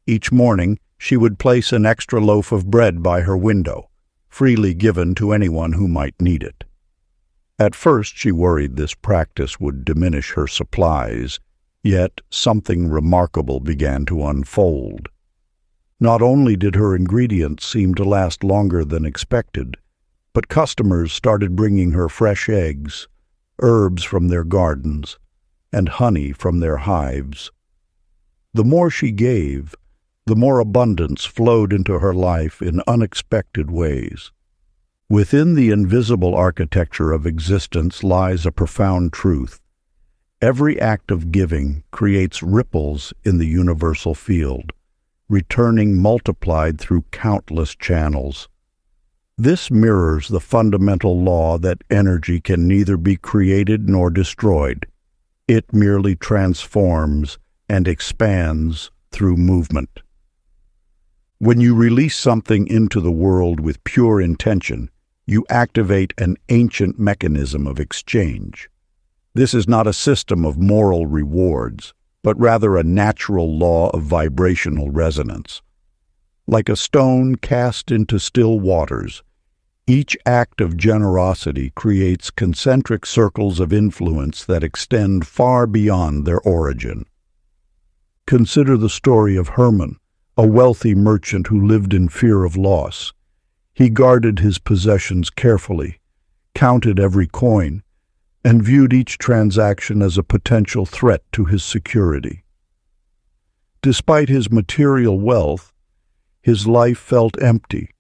Each morning, she would place an extra loaf of bread by her window, freely given to anyone who might need it. At first, she worried this practice would diminish her supplies, yet something remarkable began to unfold. Not only did her ingredients seem to last longer than expected, but customers started bringing her fresh eggs, herbs from their gardens, and honey from their hives. The more she gave, the more abundance flowed into her life in unexpected ways. Within the invisible architecture of existence lies a profound truth. Every act of giving creates ripples in the universal field, returning multiplied through countless channels. This mirrors the fundamental law that energy can neither be created nor destroyed. It merely transforms and expands through movement. When you release something into the world with pure intention, you activate an ancient mechanism of exchange. This is not a system of moral rewards, but rather a natural law of vibrational resonance. Like a stone cast into still waters, each act of generosity creates concentric circles of influence that extend far beyond their origin. Consider the story of Herman, a wealthy merchant who lived in fear of loss. He guarded his possessions carefully, counted every coin, and viewed each transaction as a potential threat to his security. Despite his material wealth, his life felt empty,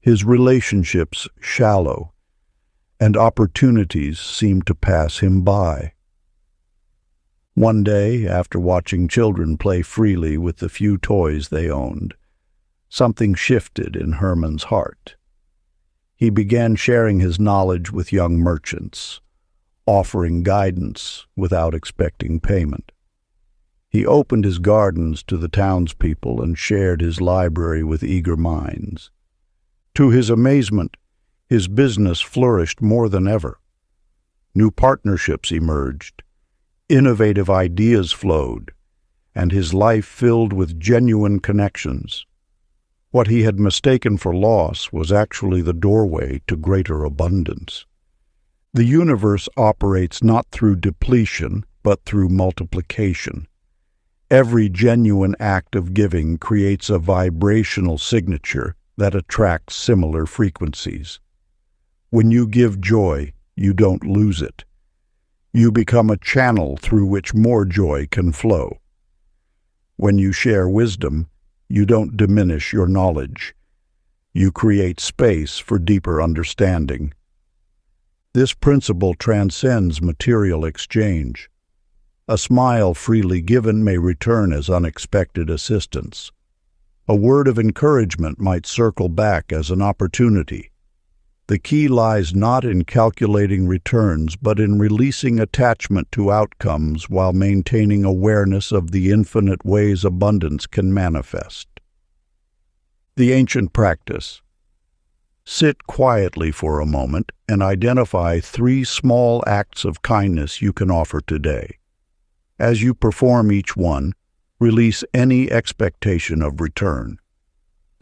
his relationships shallow, and opportunities seemed to pass him by. One day, after watching children play freely with the few toys they owned, something shifted in Herman's heart. He began sharing his knowledge with young merchants, offering guidance without expecting payment. He opened his gardens to the townspeople and shared his library with eager minds. To his amazement, his business flourished more than ever. New partnerships emerged, innovative ideas flowed, and his life filled with genuine connections. What he had mistaken for loss was actually the doorway to greater abundance. The universe operates not through depletion, but through multiplication. Every genuine act of giving creates a vibrational signature that attracts similar frequencies. When you give joy, you don't lose it. You become a channel through which more joy can flow. When you share wisdom, you don't diminish your knowledge. You create space for deeper understanding. This principle transcends material exchange. A smile freely given may return as unexpected assistance. A word of encouragement might circle back as an opportunity. The key lies not in calculating returns, but in releasing attachment to outcomes while maintaining awareness of the infinite ways abundance can manifest. The ancient practice. Sit quietly for a moment and identify 3 small acts of kindness you can offer today. As you perform each one, release any expectation of return.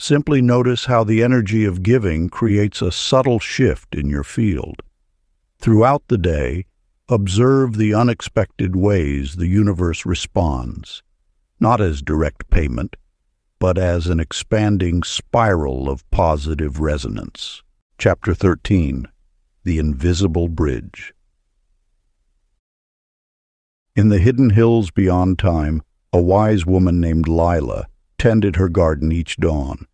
Simply notice how the energy of giving creates a subtle shift in your field. Throughout the day, observe the unexpected ways the universe responds, not as direct payment, but as an expanding spiral of positive resonance. Chapter 13. The Invisible Bridge. In the hidden hills beyond time, a wise woman named Lila tended her garden each dawn,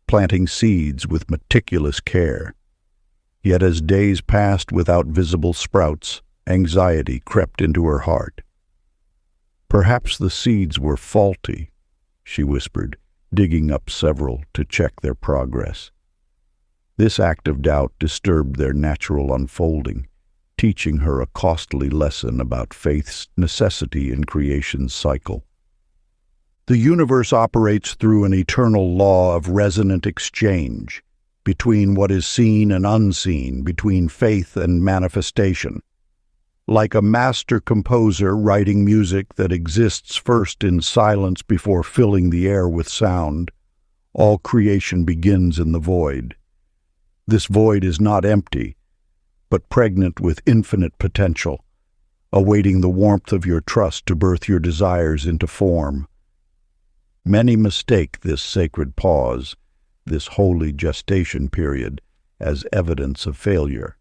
planting seeds with meticulous care. Yet as days passed without visible sprouts, anxiety crept into her heart. "Perhaps the seeds were faulty," she whispered, digging up several to check their progress. This act of doubt disturbed their natural unfolding, teaching her a costly lesson about faith's necessity in creation's cycle. The universe operates through an eternal law of resonant exchange between what is seen and unseen, between faith and manifestation. Like a master composer writing music that exists first in silence before filling the air with sound, all creation begins in the void. This void is not empty, but pregnant with infinite potential, awaiting the warmth of your trust to birth your desires into form. Many mistake this sacred pause, this holy gestation period, as evidence of failure.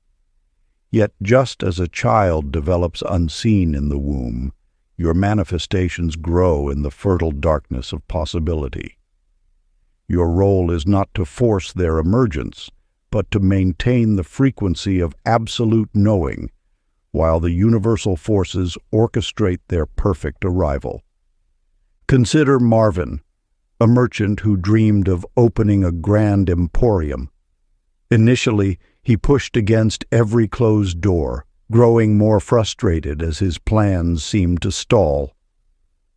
Yet just as a child develops unseen in the womb, your manifestations grow in the fertile darkness of possibility. Your role is not to force their emergence, but to maintain the frequency of absolute knowing, while the universal forces orchestrate their perfect arrival. Consider Marvin, a merchant who dreamed of opening a grand emporium. Initially, he pushed against every closed door, growing more frustrated as his plans seemed to stall.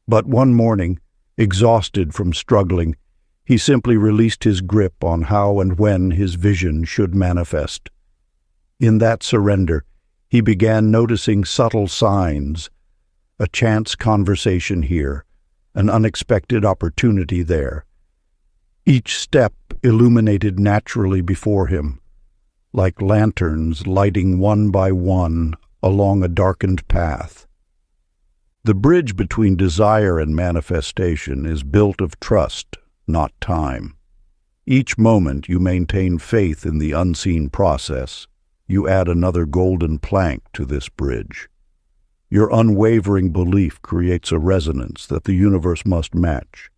But one morning, exhausted from struggling, he simply released his grip on how and when his vision should manifest. In that surrender, he began noticing subtle signs, a chance conversation here, an unexpected opportunity there. Each step illuminated naturally before him, like lanterns lighting one by one along a darkened path. The bridge between desire and manifestation is built of trust, not time. Each moment you maintain faith in the unseen process, you add another golden plank to this bridge. Your unwavering belief creates a resonance that the universe must match.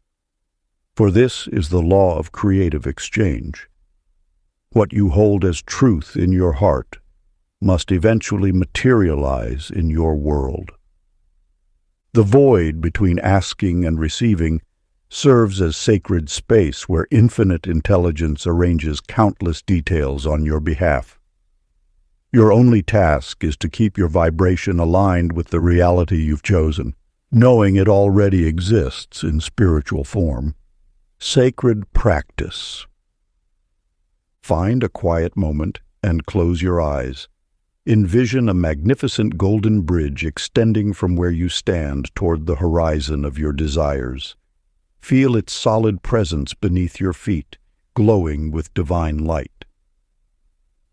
For this is the law of creative exchange. What you hold as truth in your heart must eventually materialize in your world. The void between asking and receiving serves as sacred space where infinite intelligence arranges countless details on your behalf. Your only task is to keep your vibration aligned with the reality you've chosen, knowing it already exists in spiritual form. Sacred practice. Find a quiet moment and close your eyes. Envision a magnificent golden bridge extending from where you stand toward the horizon of your desires. Feel its solid presence beneath your feet, glowing with divine light.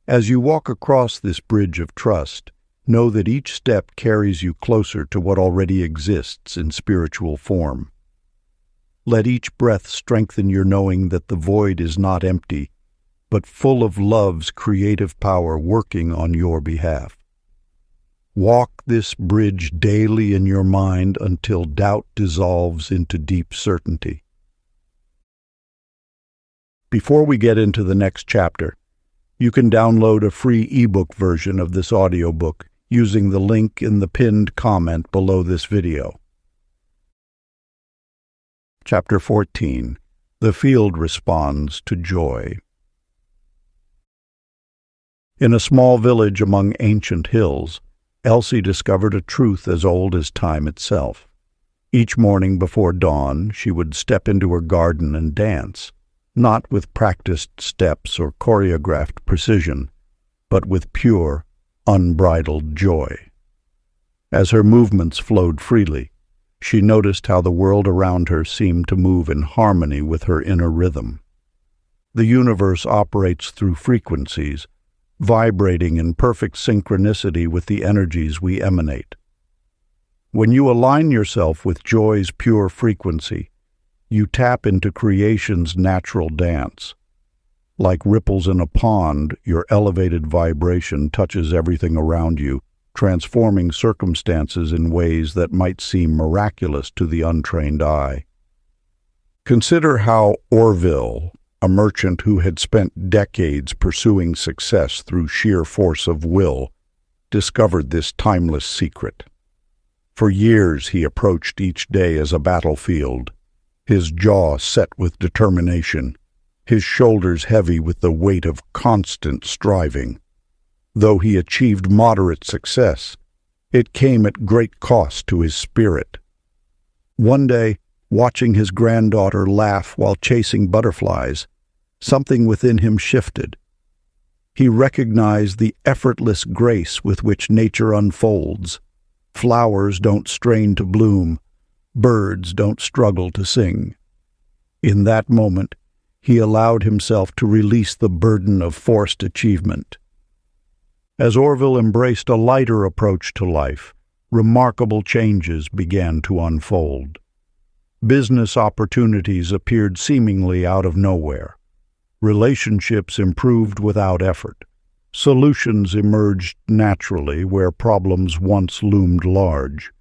As you walk across this bridge of trust, know that each step carries you closer to what already exists in spiritual form. Let each breath strengthen your knowing that the void is not empty, but full of love's creative power working on your behalf. Walk this bridge daily in your mind until doubt dissolves into deep certainty. Before we get into the next chapter, you can download a free ebook version of this audiobook using the link in the pinned comment below this video. Chapter 14. The Field Responds to Joy. In a small village among ancient hills, Elsie discovered a truth as old as time itself. Each morning before dawn, she would step into her garden and dance, not with practiced steps or choreographed precision, but with pure, unbridled joy. As her movements flowed freely, she noticed how the world around her seemed to move in harmony with her inner rhythm. The universe operates through frequencies, vibrating in perfect synchronicity with the energies we emanate. When you align yourself with joy's pure frequency, you tap into creation's natural dance. Like ripples in a pond, your elevated vibration touches everything around you, transforming circumstances in ways that might seem miraculous to the untrained eye. Consider how Orville, a merchant who had spent decades pursuing success through sheer force of will, discovered this timeless secret. For years he approached each day as a battlefield, his jaw set with determination, his shoulders heavy with the weight of constant striving. Though he achieved moderate success, it came at great cost to his spirit. One day, watching his granddaughter laugh while chasing butterflies, something within him shifted. He recognized the effortless grace with which nature unfolds. Flowers don't strain to bloom, birds don't struggle to sing. In that moment, he allowed himself to release the burden of forced achievement. As Orville embraced a lighter approach to life, remarkable changes began to unfold. Business opportunities appeared seemingly out of nowhere. Relationships improved without effort. Solutions emerged naturally where problems once loomed large.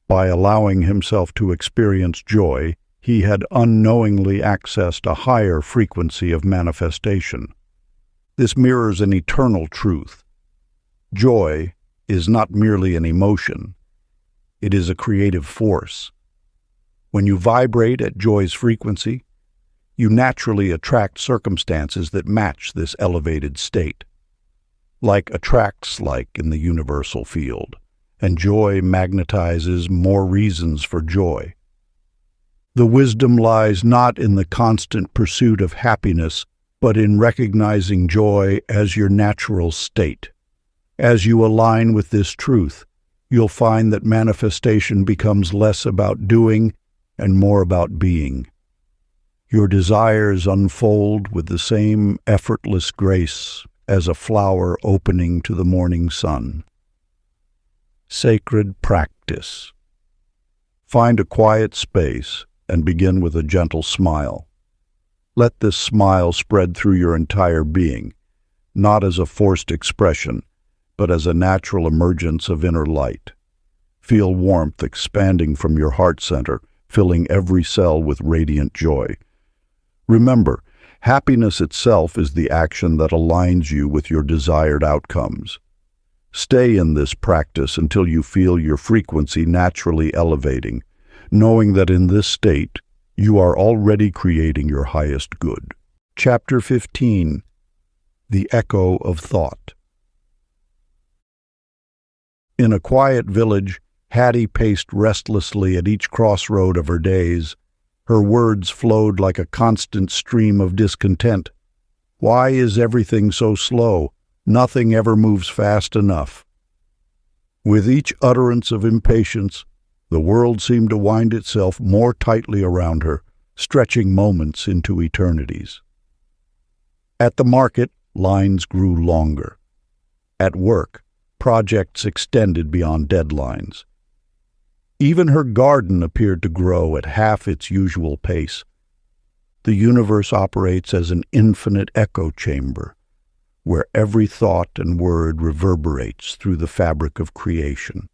By allowing himself to experience joy, he had unknowingly accessed a higher frequency of manifestation. This mirrors an eternal truth. Joy is not merely an emotion. It is a creative force. When you vibrate at joy's frequency, you naturally attract circumstances that match this elevated state. Like attracts like in the universal field, and joy magnetizes more reasons for joy. The wisdom lies not in the constant pursuit of happiness, but in recognizing joy as your natural state. As you align with this truth, you'll find that manifestation becomes less about doing and more about being. Your desires unfold with the same effortless grace as a flower opening to the morning sun. Sacred practice. Find a quiet space and begin with a gentle smile. Let this smile spread through your entire being, not as a forced expression, but as a natural emergence of inner light. Feel warmth expanding from your heart center, filling every cell with radiant joy. Remember, happiness itself is the action that aligns you with your desired outcomes. Stay in this practice until you feel your frequency naturally elevating, knowing that in this state, you are already creating your highest good. Chapter 15. The Echo of Thought. In a quiet village, Hattie paced restlessly at each crossroad of her days. Her words flowed like a constant stream of discontent. Why is everything so slow? Nothing ever moves fast enough. With each utterance of impatience, the world seemed to wind itself more tightly around her, stretching moments into eternities. At the market, lines grew longer. At work, projects extended beyond deadlines. Even her garden appeared to grow at half its usual pace. The universe operates as an infinite echo chamber, where every thought and word reverberates through the fabric of creation.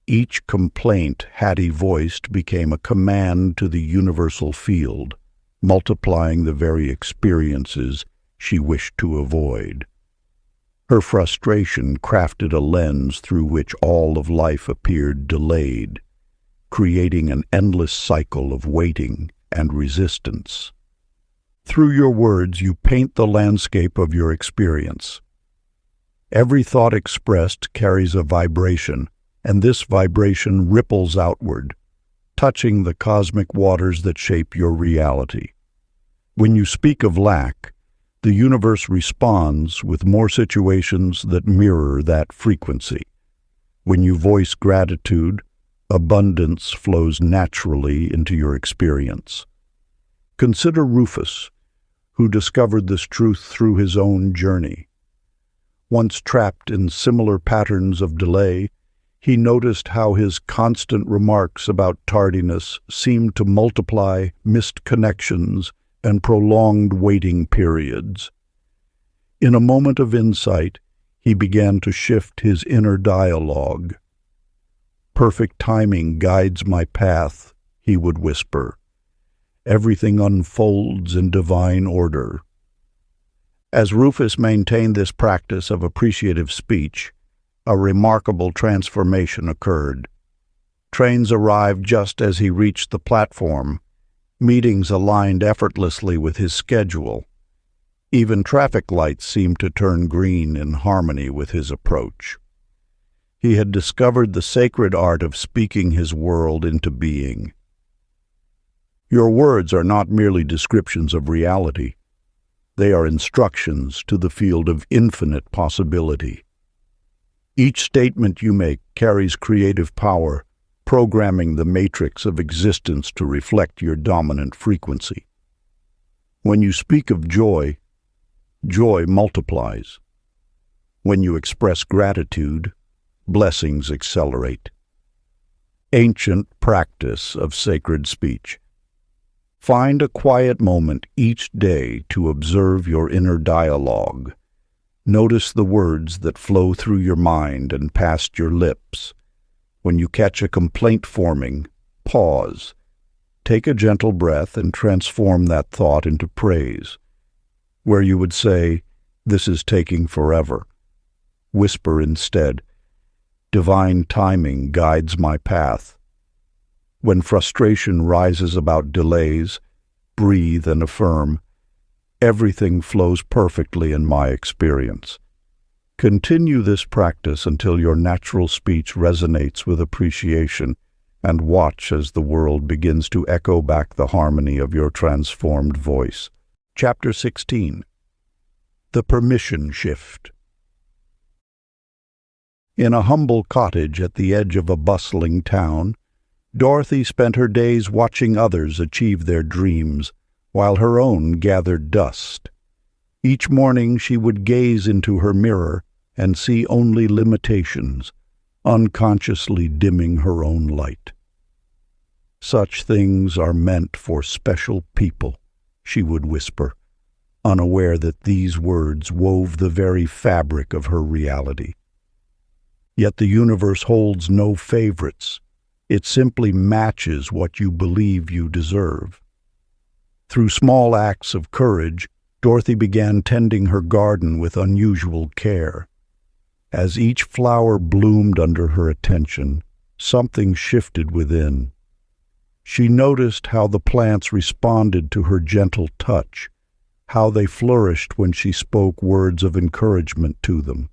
Each complaint Hattie voiced became a command to the universal field, multiplying the very experiences she wished to avoid. Her frustration crafted a lens through which all of life appeared delayed, creating an endless cycle of waiting and resistance. Through your words, you paint the landscape of your experience. Every thought expressed carries a vibration, and this vibration ripples outward, touching the cosmic waters that shape your reality. When you speak of lack, the universe responds with more situations that mirror that frequency. When you voice gratitude, abundance flows naturally into your experience. Consider Rufus, who discovered this truth through his own journey. Once trapped in similar patterns of delay, he noticed how his constant remarks about tardiness seemed to multiply missed connections and prolonged waiting periods. In a moment of insight, he began to shift his inner dialogue. "Perfect timing guides my path," he would whisper. "Everything unfolds in divine order." As Rufus maintained this practice of appreciative speech, a remarkable transformation occurred. Trains arrived just as he reached the platform. Meetings aligned effortlessly with his schedule. Even traffic lights seemed to turn green in harmony with his approach. He had discovered the sacred art of speaking his world into being. Your words are not merely descriptions of reality. They are instructions to the field of infinite possibility. Each statement you make carries creative power, programming the matrix of existence to reflect your dominant frequency. When you speak of joy, joy multiplies. When you express gratitude, blessings accelerate. Ancient practice of sacred speech. Find a quiet moment each day to observe your inner dialogue. Notice the words that flow through your mind and past your lips. When you catch a complaint forming, pause. Take a gentle breath and transform that thought into praise. Where you would say, "This is taking forever," whisper instead, "Divine timing guides my path." When frustration rises about delays, breathe and affirm, "Everything flows perfectly in my experience." Continue this practice until your natural speech resonates with appreciation, and watch as the world begins to echo back the harmony of your transformed voice. Chapter 16. The Permission Shift. In a humble cottage at the edge of a bustling town, Dorothy spent her days watching others achieve their dreams, while her own gathered dust. Each morning she would gaze into her mirror and see only limitations, unconsciously dimming her own light. "Such things are meant for special people," she would whisper, unaware that these words wove the very fabric of her reality. Yet the universe holds no favorites. It simply matches what you believe you deserve. Through small acts of courage, Dorothy began tending her garden with unusual care. As each flower bloomed under her attention, something shifted within. She noticed how the plants responded to her gentle touch, how they flourished when she spoke words of encouragement to them.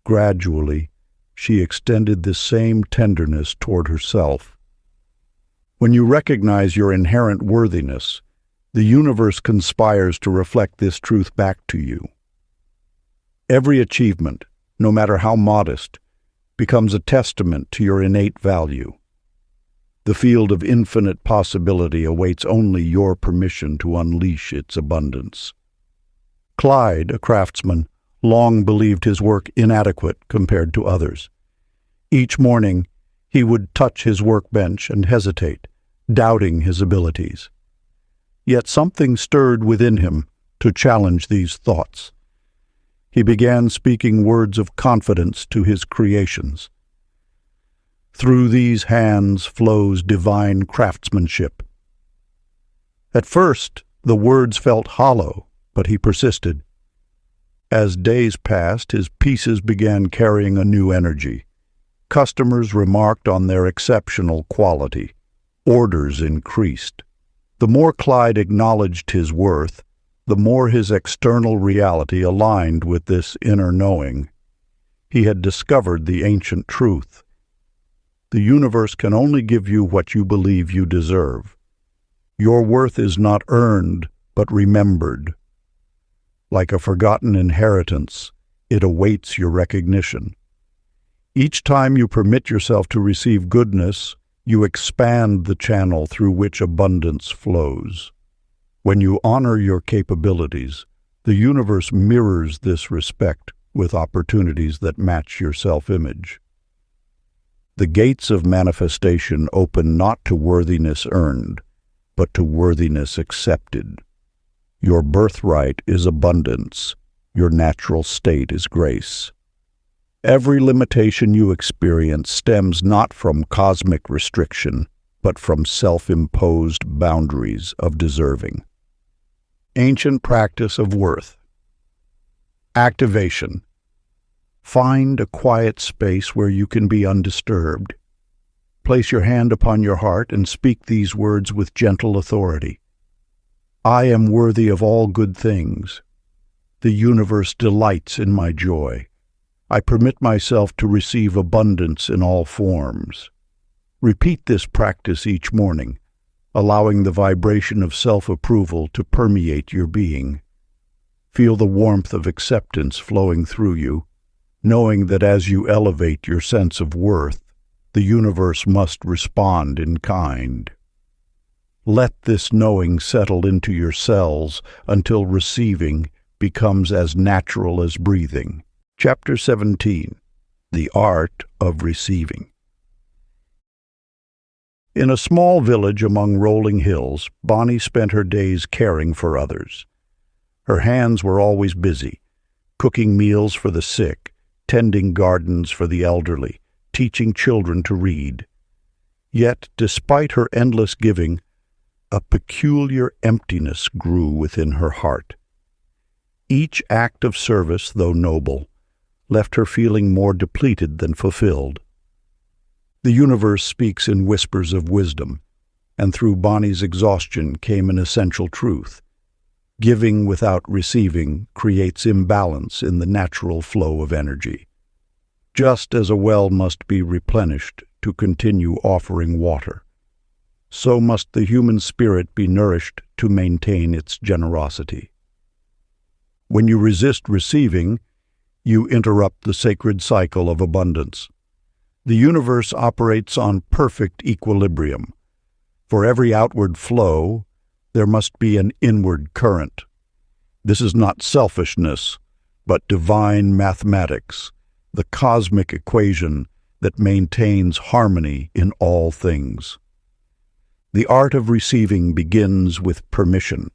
Gradually, she extended this same tenderness toward herself. When you recognize your inherent worthiness, the universe conspires to reflect this truth back to you. Every achievement, no matter how modest, becomes a testament to your innate value. The field of infinite possibility awaits only your permission to unleash its abundance. Clyde, a craftsman, long believed his work inadequate compared to others. Each morning, He would touch his workbench and hesitate, doubting his abilities. Yet something stirred within him to challenge these thoughts. He began speaking words of confidence to his creations. Through these hands flows divine craftsmanship. At first, the words felt hollow, but he persisted. As days passed, his pieces began carrying a new energy. Customers remarked on their exceptional quality. Orders increased. The more Clyde acknowledged his worth, the more his external reality aligned with this inner knowing. He had discovered the ancient truth. The universe can only give you what you believe you deserve. Your worth is not earned, but remembered. Like a forgotten inheritance, it awaits your recognition. Each time you permit yourself to receive goodness, you expand the channel through which abundance flows. When you honor your capabilities, the universe mirrors this respect with opportunities that match your self-image. The gates of manifestation open not to worthiness earned, but to worthiness accepted. Your birthright is abundance. Your natural state is grace. Every limitation you experience stems not from cosmic restriction, but from self-imposed boundaries of deserving. Ancient practice of worth. Activation. Find a quiet space where you can be undisturbed. Place your hand upon your heart and speak these words with gentle authority. I am worthy of all good things. The universe delights in my joy. I permit myself to receive abundance in all forms. Repeat this practice each morning, allowing the vibration of self-approval to permeate your being. Feel the warmth of acceptance flowing through you, knowing that as you elevate your sense of worth, the universe must respond in kind. Let this knowing settle into your cells until receiving becomes as natural as breathing. Chapter 17. The Art of Receiving. In a small village among rolling hills, Bonnie spent her days caring for others. Her hands were always busy, cooking meals for the sick, tending gardens for the elderly, teaching children to read. Yet, despite her endless giving, a peculiar emptiness grew within her heart. Each act of service, though noble, left her feeling more depleted than fulfilled. The universe speaks in whispers of wisdom, and through Bonnie's exhaustion came an essential truth. Giving without receiving creates imbalance in the natural flow of energy. Just as a well must be replenished to continue offering water, so must the human spirit be nourished to maintain its generosity. When you resist receiving, you interrupt the sacred cycle of abundance. The universe operates on perfect equilibrium. For every outward flow, there must be an inward current. This is not selfishness, but divine mathematics, the cosmic equation that maintains harmony in all things. The art of receiving begins with permission.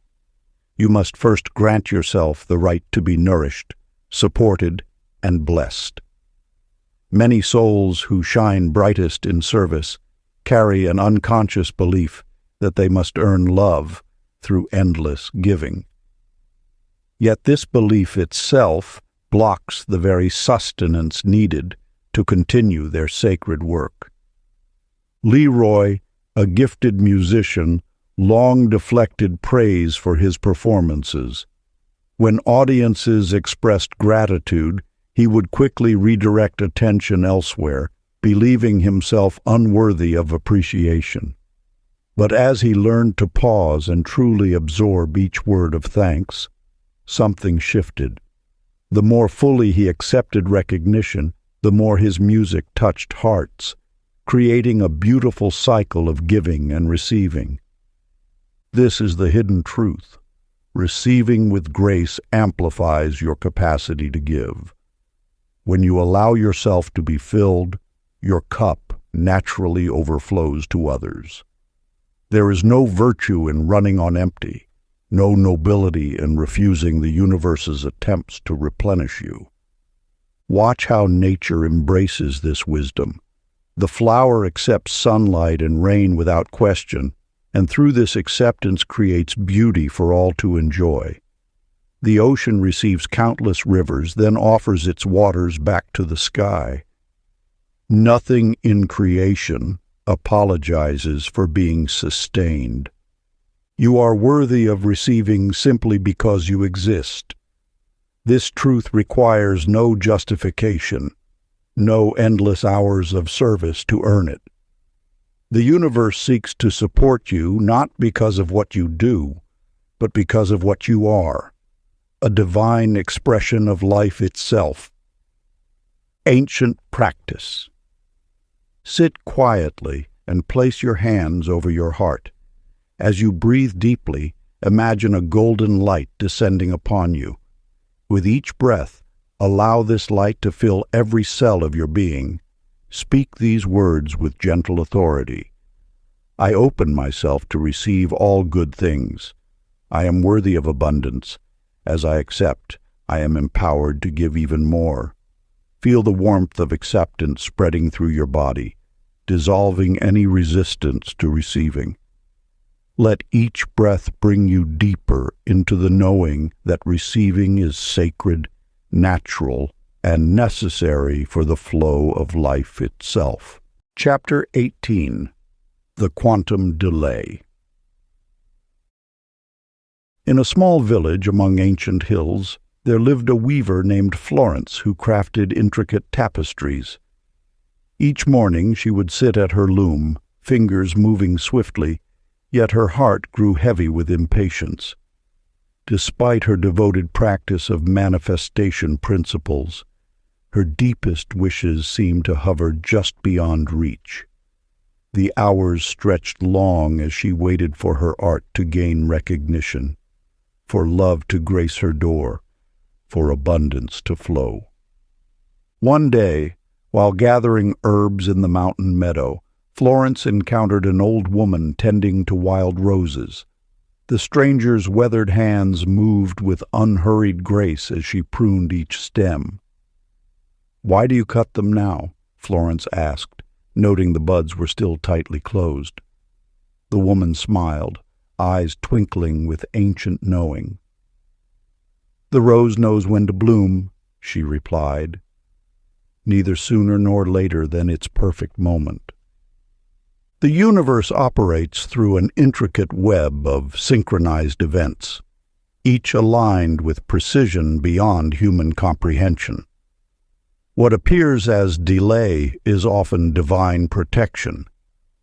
You must first grant yourself the right to be nourished, supported, and blessed. Many souls who shine brightest in service carry an unconscious belief that they must earn love through endless giving. Yet this belief itself blocks the very sustenance needed to continue their sacred work. Leroy, a gifted musician, long deflected praise for his performances. When audiences expressed gratitude, he would quickly redirect attention elsewhere, believing himself unworthy of appreciation. But as he learned to pause and truly absorb each word of thanks, something shifted. The more fully he accepted recognition, the more his music touched hearts, creating a beautiful cycle of giving and receiving. This is the hidden truth. Receiving with grace amplifies your capacity to give. When you allow yourself to be filled, your cup naturally overflows to others. There is no virtue in running on empty, no nobility in refusing the universe's attempts to replenish you. Watch how nature embraces this wisdom. The flower accepts sunlight and rain without question, and through this acceptance creates beauty for all to enjoy. The ocean receives countless rivers, then offers its waters back to the sky. Nothing in creation apologizes for being sustained. You are worthy of receiving simply because you exist. This truth requires no justification, no endless hours of service to earn it. The universe seeks to support you not because of what you do, but because of what you are, a divine expression of life itself. Ancient practice. Sit quietly and place your hands over your heart. As you breathe deeply, imagine a golden light descending upon you. With each breath, allow this light to fill every cell of your being. Speak these words with gentle authority. I open myself to receive all good things. I am worthy of abundance. As I accept, I am empowered to give even more. Feel the warmth of acceptance spreading through your body, dissolving any resistance to receiving. Let each breath bring you deeper into the knowing that receiving is sacred, natural, and necessary for the flow of life itself. Chapter 18. The Quantum Delay. In a small village among ancient hills, there lived a weaver named Florence who crafted intricate tapestries. Each morning she would sit at her loom, fingers moving swiftly, yet her heart grew heavy with impatience. Despite her devoted practice of manifestation principles, her deepest wishes seemed to hover just beyond reach. The hours stretched long as she waited for her art to gain recognition, for love to grace her door, for abundance to flow. One day, while gathering herbs in the mountain meadow, Florence encountered an old woman tending to wild roses. The stranger's weathered hands moved with unhurried grace as she pruned each stem. "Why do you cut them now?" Florence asked, noting the buds were still tightly closed. The woman smiled, eyes twinkling with ancient knowing. "The rose knows when to bloom," she replied, "neither sooner nor later than its perfect moment." The universe operates through an intricate web of synchronized events, each aligned with precision beyond human comprehension. What appears as delay is often divine protection,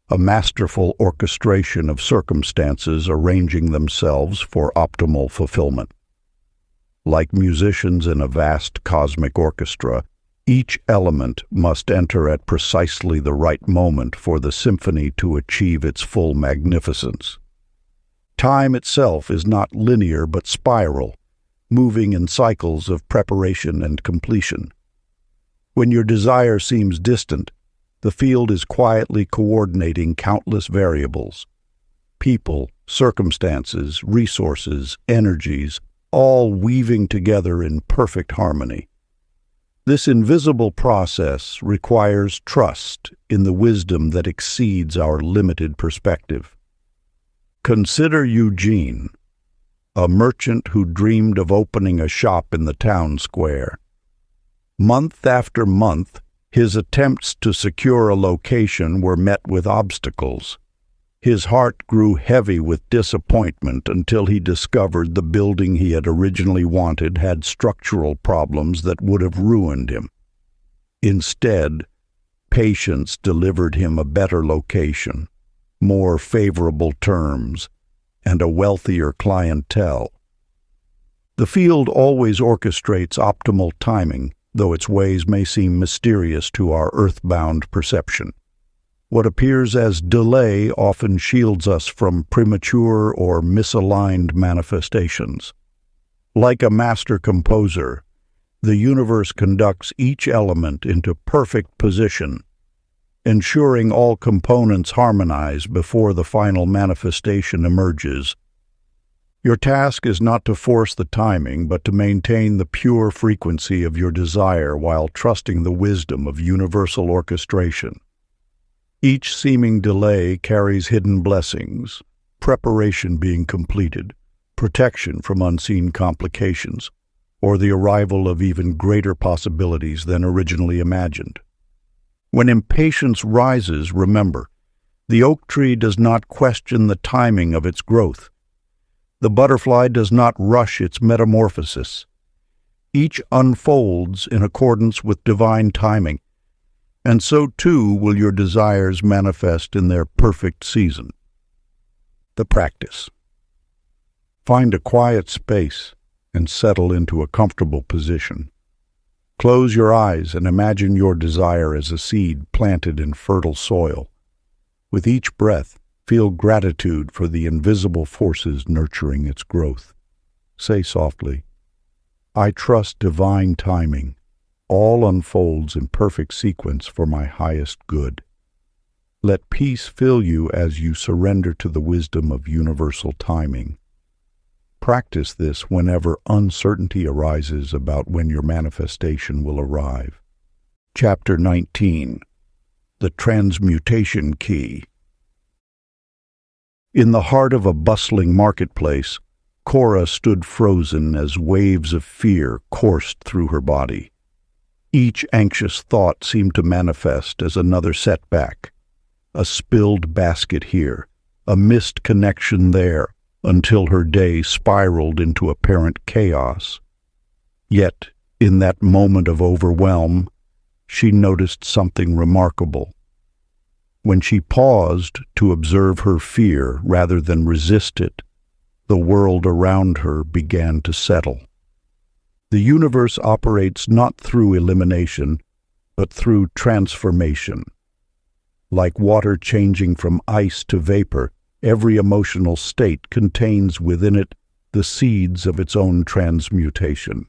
a masterful orchestration of circumstances arranging themselves for optimal fulfillment. Like musicians in a vast cosmic orchestra, each element must enter at precisely the right moment for the symphony to achieve its full magnificence. Time itself is not linear but spiral, moving in cycles of preparation and completion. When your desire seems distant, the field is quietly coordinating countless variables. People, circumstances, resources, energies, all weaving together in perfect harmony. This invisible process requires trust in the wisdom that exceeds our limited perspective. Consider Eugene, a merchant who dreamed of opening a shop in the town square. Month after month, his attempts to secure a location were met with obstacles. His heart grew heavy with disappointment until he discovered the building he had originally wanted had structural problems that would have ruined him. Instead, patience delivered him a better location, more favorable terms, and a wealthier clientele. The field always orchestrates optimal timing, though its ways may seem mysterious to our earthbound perception. What appears as delay often shields us from premature or misaligned manifestations. Like a master composer, the universe conducts each element into perfect position, ensuring all components harmonize before the final manifestation emerges. Your task is not to force the timing, but to maintain the pure frequency of your desire while trusting the wisdom of universal orchestration. Each seeming delay carries hidden blessings, preparation being completed, protection from unseen complications, or the arrival of even greater possibilities than originally imagined. When impatience rises, remember, the oak tree does not question the timing of its growth. The butterfly does not rush its metamorphosis. Each unfolds in accordance with divine timing, and so too will your desires manifest in their perfect season. The practice. Find a quiet space and settle into a comfortable position. Close your eyes and imagine your desire as a seed planted in fertile soil. With each breath, feel gratitude for the invisible forces nurturing its growth. Say softly, "I trust divine timing. All unfolds in perfect sequence for my highest good." Let peace fill you as you surrender to the wisdom of universal timing. Practice this whenever uncertainty arises about when your manifestation will arrive. Chapter 19. The Transmutation Key. In the heart of a bustling marketplace, Cora stood frozen as waves of fear coursed through her body. Each anxious thought seemed to manifest as another setback. A spilled basket here, a missed connection there, until her day spiraled into apparent chaos. Yet, in that moment of overwhelm, she noticed something remarkable. When she paused to observe her fear rather than resist it, the world around her began to settle. The universe operates not through elimination, but through transformation. Like water changing from ice to vapor, every emotional state contains within it the seeds of its own transmutation.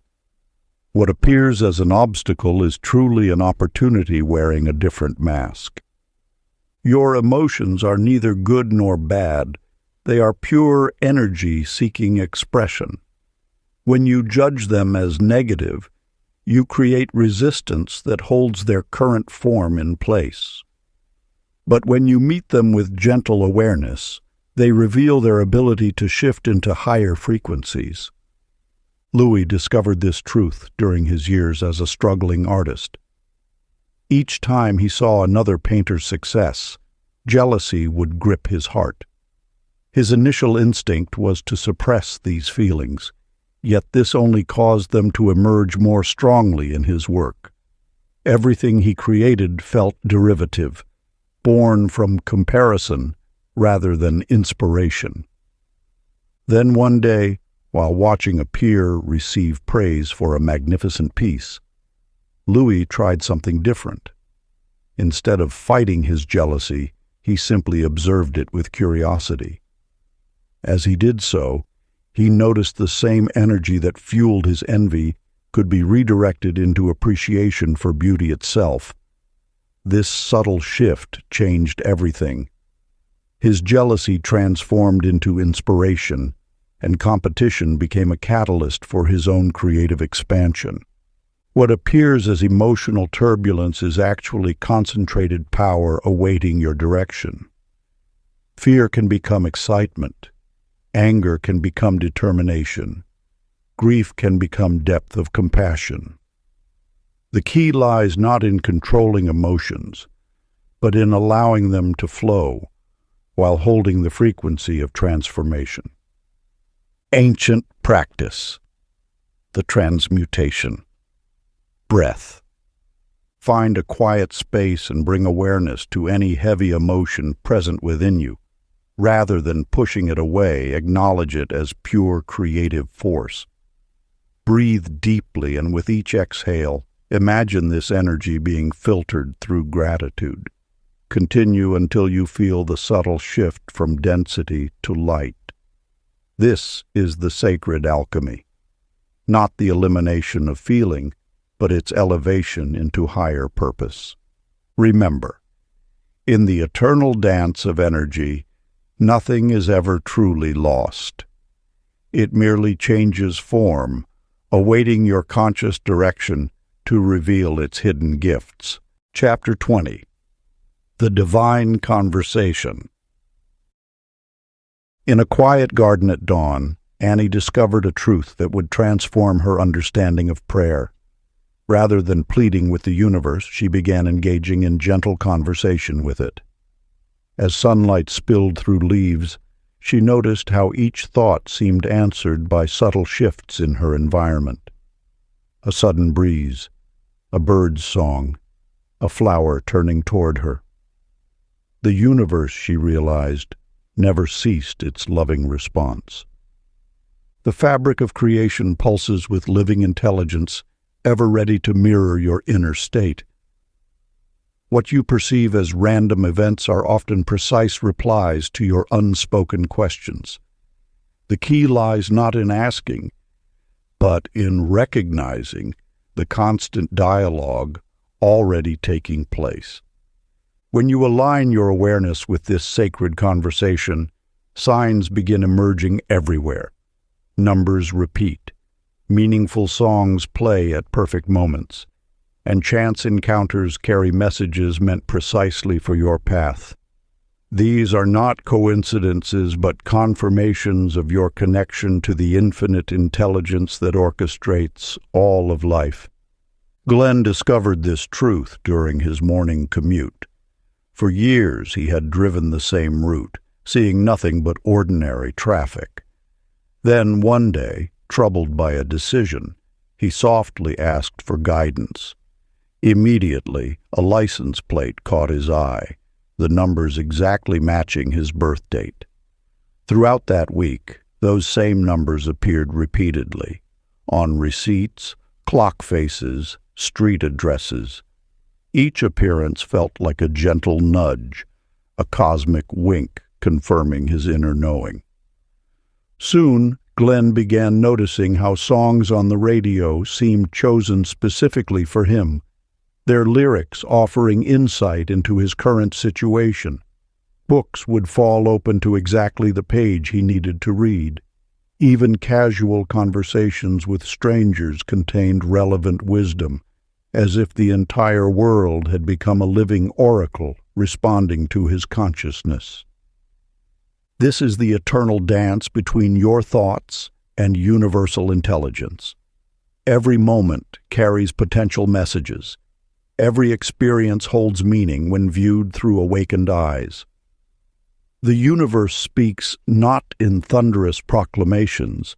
What appears as an obstacle is truly an opportunity wearing a different mask. Your emotions are neither good nor bad. They are pure energy seeking expression. When you judge them as negative, you create resistance that holds their current form in place. But when you meet them with gentle awareness, they reveal their ability to shift into higher frequencies. Louis discovered this truth during his years as a struggling artist. Each time he saw another painter's success, jealousy would grip his heart. His initial instinct was to suppress these feelings, yet this only caused them to emerge more strongly in his work. Everything he created felt derivative, born from comparison rather than inspiration. Then one day, while watching a peer receive praise for a magnificent piece, Louis tried something different. Instead of fighting his jealousy, he simply observed it with curiosity. As he did so, he noticed the same energy that fueled his envy could be redirected into appreciation for beauty itself. This subtle shift changed everything. His jealousy transformed into inspiration, and competition became a catalyst for his own creative expansion. What appears as emotional turbulence is actually concentrated power awaiting your direction. Fear can become excitement. Anger can become determination. Grief can become depth of compassion. The key lies not in controlling emotions, but in allowing them to flow while holding the frequency of transformation. Ancient practice. The transmutation. Breath. Find a quiet space and bring awareness to any heavy emotion present within you. Rather than pushing it away, acknowledge it as pure creative force. Breathe deeply, and with each exhale, imagine this energy being filtered through gratitude. Continue until you feel the subtle shift from density to light. This is the sacred alchemy. Not the elimination of feeling, but its elevation into higher purpose. Remember, In the eternal dance of energy, nothing is ever truly lost. It merely changes form, awaiting your conscious direction to reveal its hidden gifts. Chapter 20. The Divine Conversation. In a quiet garden at dawn, Annie discovered a truth that would transform her understanding of prayer. Rather than pleading with the universe, she began engaging in gentle conversation with it. As sunlight spilled through leaves, she noticed how each thought seemed answered by subtle shifts in her environment. A sudden breeze, a bird's song, a flower turning toward her. The universe, she realized, never ceased its loving response. The fabric of creation pulses with living intelligence, ever ready to mirror your inner state. What you perceive as random events are often precise replies to your unspoken questions. The key lies not in asking, but in recognizing the constant dialogue already taking place. When you align your awareness with this sacred conversation, signs begin emerging everywhere. Numbers repeat, meaningful songs play at perfect moments, and chance encounters carry messages meant precisely for your path. These are not coincidences but confirmations of your connection to the infinite intelligence that orchestrates all of life. Glenn discovered this truth during his morning commute. For years he had driven the same route, seeing nothing but ordinary traffic. Then one day, troubled by a decision, he softly asked for guidance. Immediately, a license plate caught his eye, the numbers exactly matching his birth date. Throughout that week, those same numbers appeared repeatedly, on receipts, clock faces, street addresses. Each appearance felt like a gentle nudge, a cosmic wink confirming his inner knowing. Soon, Glenn began noticing how songs on the radio seemed chosen specifically for him, their lyrics offering insight into his current situation. Books would fall open to exactly the page he needed to read. Even casual conversations with strangers contained relevant wisdom, as if the entire world had become a living oracle responding to his consciousness. This is the eternal dance between your thoughts and universal intelligence. Every moment carries potential messages. Every experience holds meaning when viewed through awakened eyes. The universe speaks not in thunderous proclamations,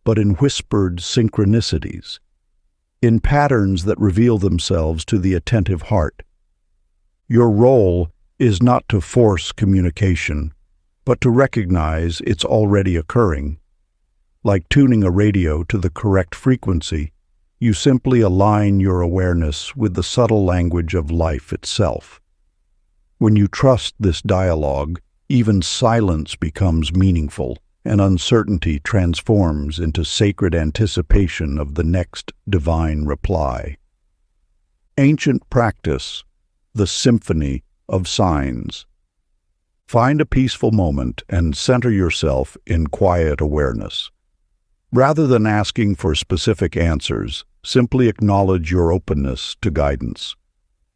but in whispered synchronicities, in patterns that reveal themselves to the attentive heart. Your role is not to force communication, but to recognize it's already occurring. Like tuning a radio to the correct frequency, you simply align your awareness with the subtle language of life itself. When you trust this dialogue, even silence becomes meaningful, and uncertainty transforms into sacred anticipation of the next divine reply. Ancient practice, the symphony of signs. Find a peaceful moment and center yourself in quiet awareness. Rather than asking for specific answers, simply acknowledge your openness to guidance.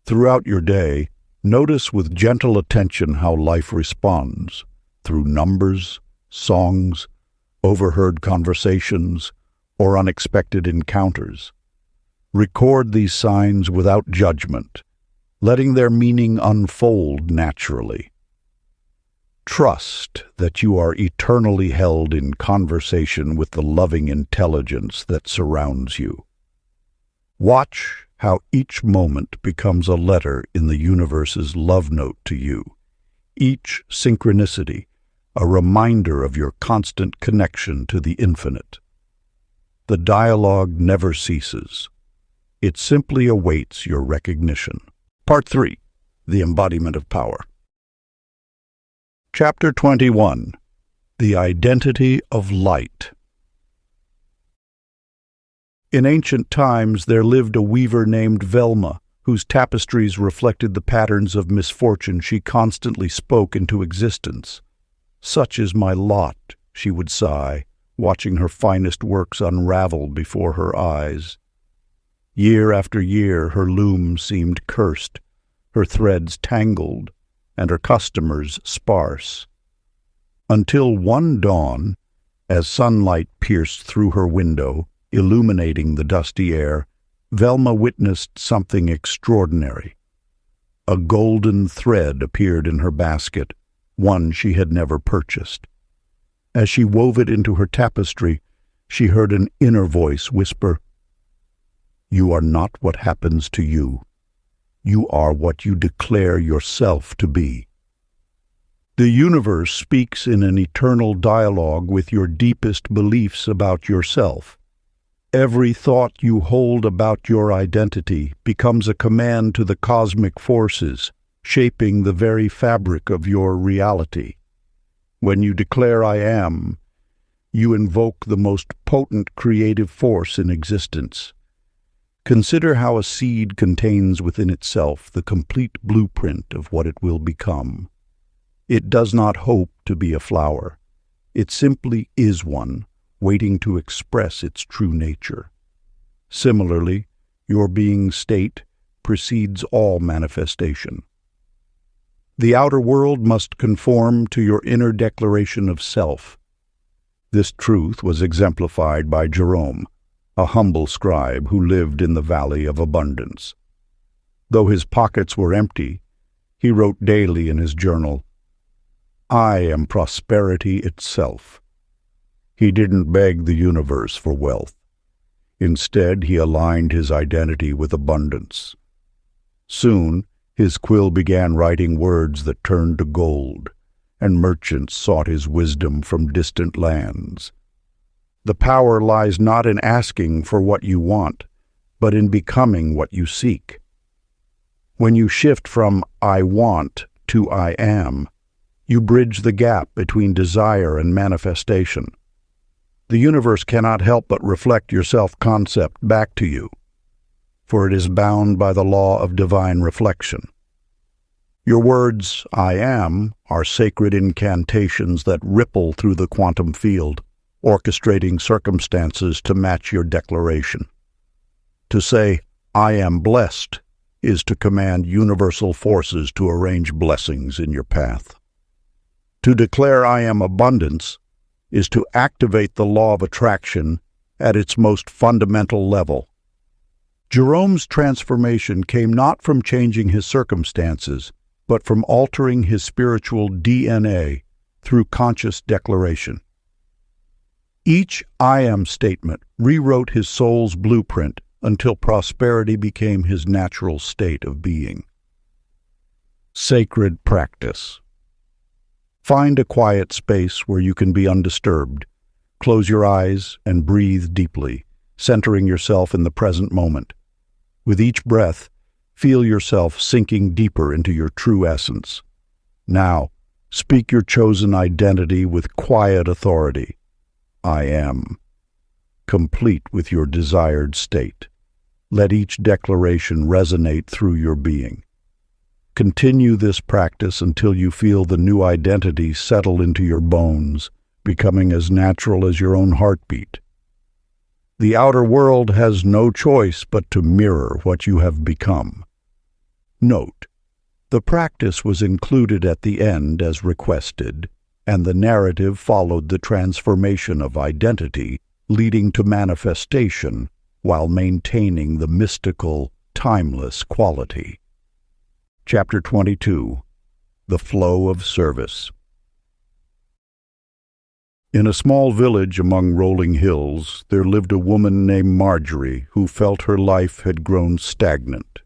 Throughout your day, notice with gentle attention how life responds, through numbers, songs, overheard conversations, or unexpected encounters. Record these signs without judgment, letting their meaning unfold naturally. Trust that you are eternally held in conversation with the loving intelligence that surrounds you. Watch how each moment becomes a letter in the universe's love note to you, each synchronicity a reminder of your constant connection to the infinite. The dialogue never ceases. It simply awaits your recognition. Part 3. The Embodiment of Power. Chapter 21. The Identity of Light. In ancient times there lived a weaver named Velma, whose tapestries reflected the patterns of misfortune she constantly spoke into existence. "Such is my lot," she would sigh, watching her finest works unravel before her eyes. Year after year her loom seemed cursed, her threads tangled, and her customers sparse. Until one dawn, as sunlight pierced through her window, illuminating the dusty air, Velma witnessed something extraordinary. A golden thread appeared in her basket, one she had never purchased. As she wove it into her tapestry, she heard an inner voice whisper, "You are not what happens to you. You are what you declare yourself to be." The universe speaks in an eternal dialogue with your deepest beliefs about yourself. Every thought you hold about your identity becomes a command to the cosmic forces, shaping the very fabric of your reality. When you declare "I am," you invoke the most potent creative force in existence. Consider how a seed contains within itself the complete blueprint of what it will become. It does not hope to be a flower. It simply is one, waiting to express its true nature. Similarly, your being state precedes all manifestation. The outer world must conform to your inner declaration of self. This truth was exemplified by Jerome, a humble scribe who lived in the Valley of Abundance. Though his pockets were empty, he wrote daily in his journal, "I am prosperity itself." He didn't beg the universe for wealth. Instead, he aligned his identity with abundance. Soon, his quill began writing words that turned to gold, and merchants sought his wisdom from distant lands. The power lies not in asking for what you want, but in becoming what you seek. When you shift from "I want" to "I am," you bridge the gap between desire and manifestation. The universe cannot help but reflect your self-concept back to you, for it is bound by the law of divine reflection. Your words, "I am," are sacred incantations that ripple through the quantum field, orchestrating circumstances to match your declaration. To say, "I am blessed," is to command universal forces to arrange blessings in your path. To declare "I am abundance" is to activate the law of attraction at its most fundamental level. Jerome's transformation came not from changing his circumstances, but from altering his spiritual DNA through conscious declaration. Each "I am" statement rewrote his soul's blueprint until prosperity became his natural state of being. Sacred practice. Find a quiet space where you can be undisturbed. Close your eyes and breathe deeply, centering yourself in the present moment. With each breath, feel yourself sinking deeper into your true essence. Now, speak your chosen identity with quiet authority. "I am," complete with your desired state. Let each declaration resonate through your being. Continue this practice until you feel the new identity settle into your bones, becoming as natural as your own heartbeat. The outer world has no choice but to mirror what you have become. Note: the practice was included at the end as requested, and the narrative followed the transformation of identity, leading to manifestation, while maintaining the mystical, timeless quality. Chapter 22. The Flow of Service. In a small village among rolling hills, there lived a woman named Marjorie who felt her life had grown stagnant.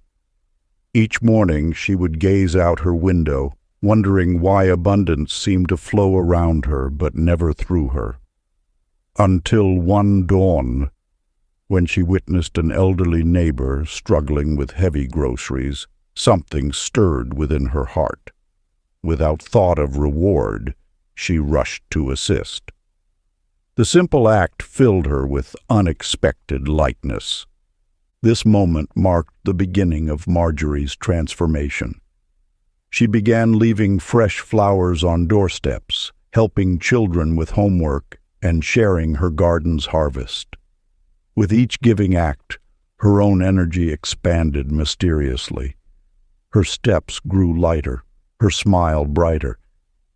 Each morning she would gaze out her window, wondering why abundance seemed to flow around her but never through her. Until one dawn, when she witnessed an elderly neighbor struggling with heavy groceries, something stirred within her heart. Without thought of reward, she rushed to assist. The simple act filled her with unexpected lightness. This moment marked the beginning of Marjorie's transformation. She began leaving fresh flowers on doorsteps, helping children with homework, and sharing her garden's harvest. With each giving act, her own energy expanded mysteriously. Her steps grew lighter, her smile brighter,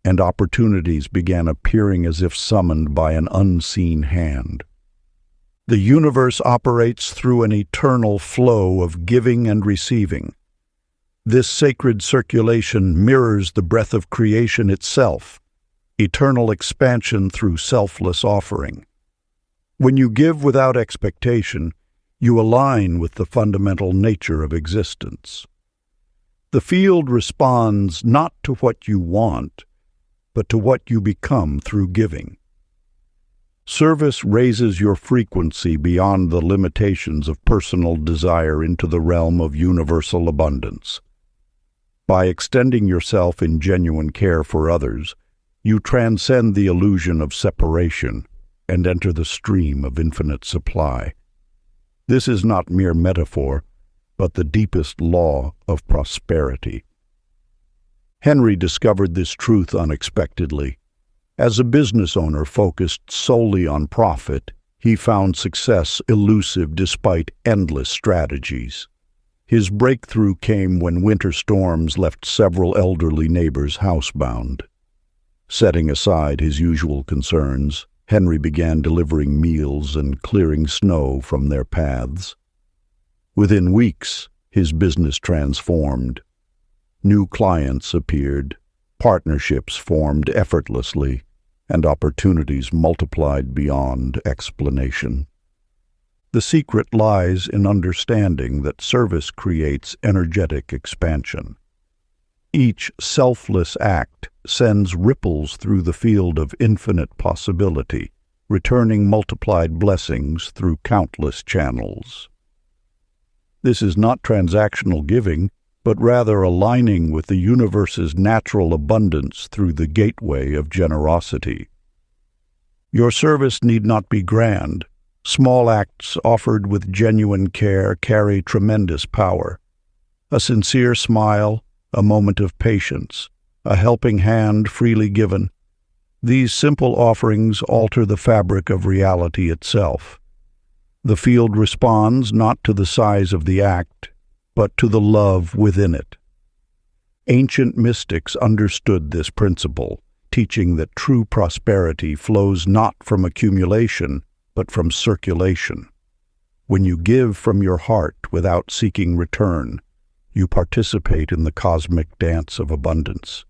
and opportunities began appearing as if summoned by an unseen hand. The universe operates through an eternal flow of giving and receiving. This sacred circulation mirrors the breath of creation itself, eternal expansion through selfless offering. When you give without expectation, you align with the fundamental nature of existence. The field responds not to what you want, but to what you become through giving. Service raises your frequency beyond the limitations of personal desire into the realm of universal abundance. By extending yourself in genuine care for others, you transcend the illusion of separation and enter the stream of infinite supply. This is not mere metaphor, but the deepest law of prosperity. Henry discovered this truth unexpectedly. As a business owner focused solely on profit, he found success elusive despite endless strategies. His breakthrough came when winter storms left several elderly neighbors housebound. Setting aside his usual concerns, Henry began delivering meals and clearing snow from their paths. Within weeks, his business transformed. New clients appeared, partnerships formed effortlessly, and opportunities multiplied beyond explanation. The secret lies in understanding that service creates energetic expansion. Each selfless act sends ripples through the field of infinite possibility, returning multiplied blessings through countless channels. This is not transactional giving, but rather aligning with the universe's natural abundance through the gateway of generosity. Your service need not be grand. Small acts offered with genuine care carry tremendous power. A sincere smile, a moment of patience, a helping hand freely given. These simple offerings alter the fabric of reality itself. The field responds not to the size of the act, but to the love within it. Ancient mystics understood this principle, teaching that true prosperity flows not from accumulation, but from circulation. When you give from your heart without seeking return, you participate in the cosmic dance of abundance.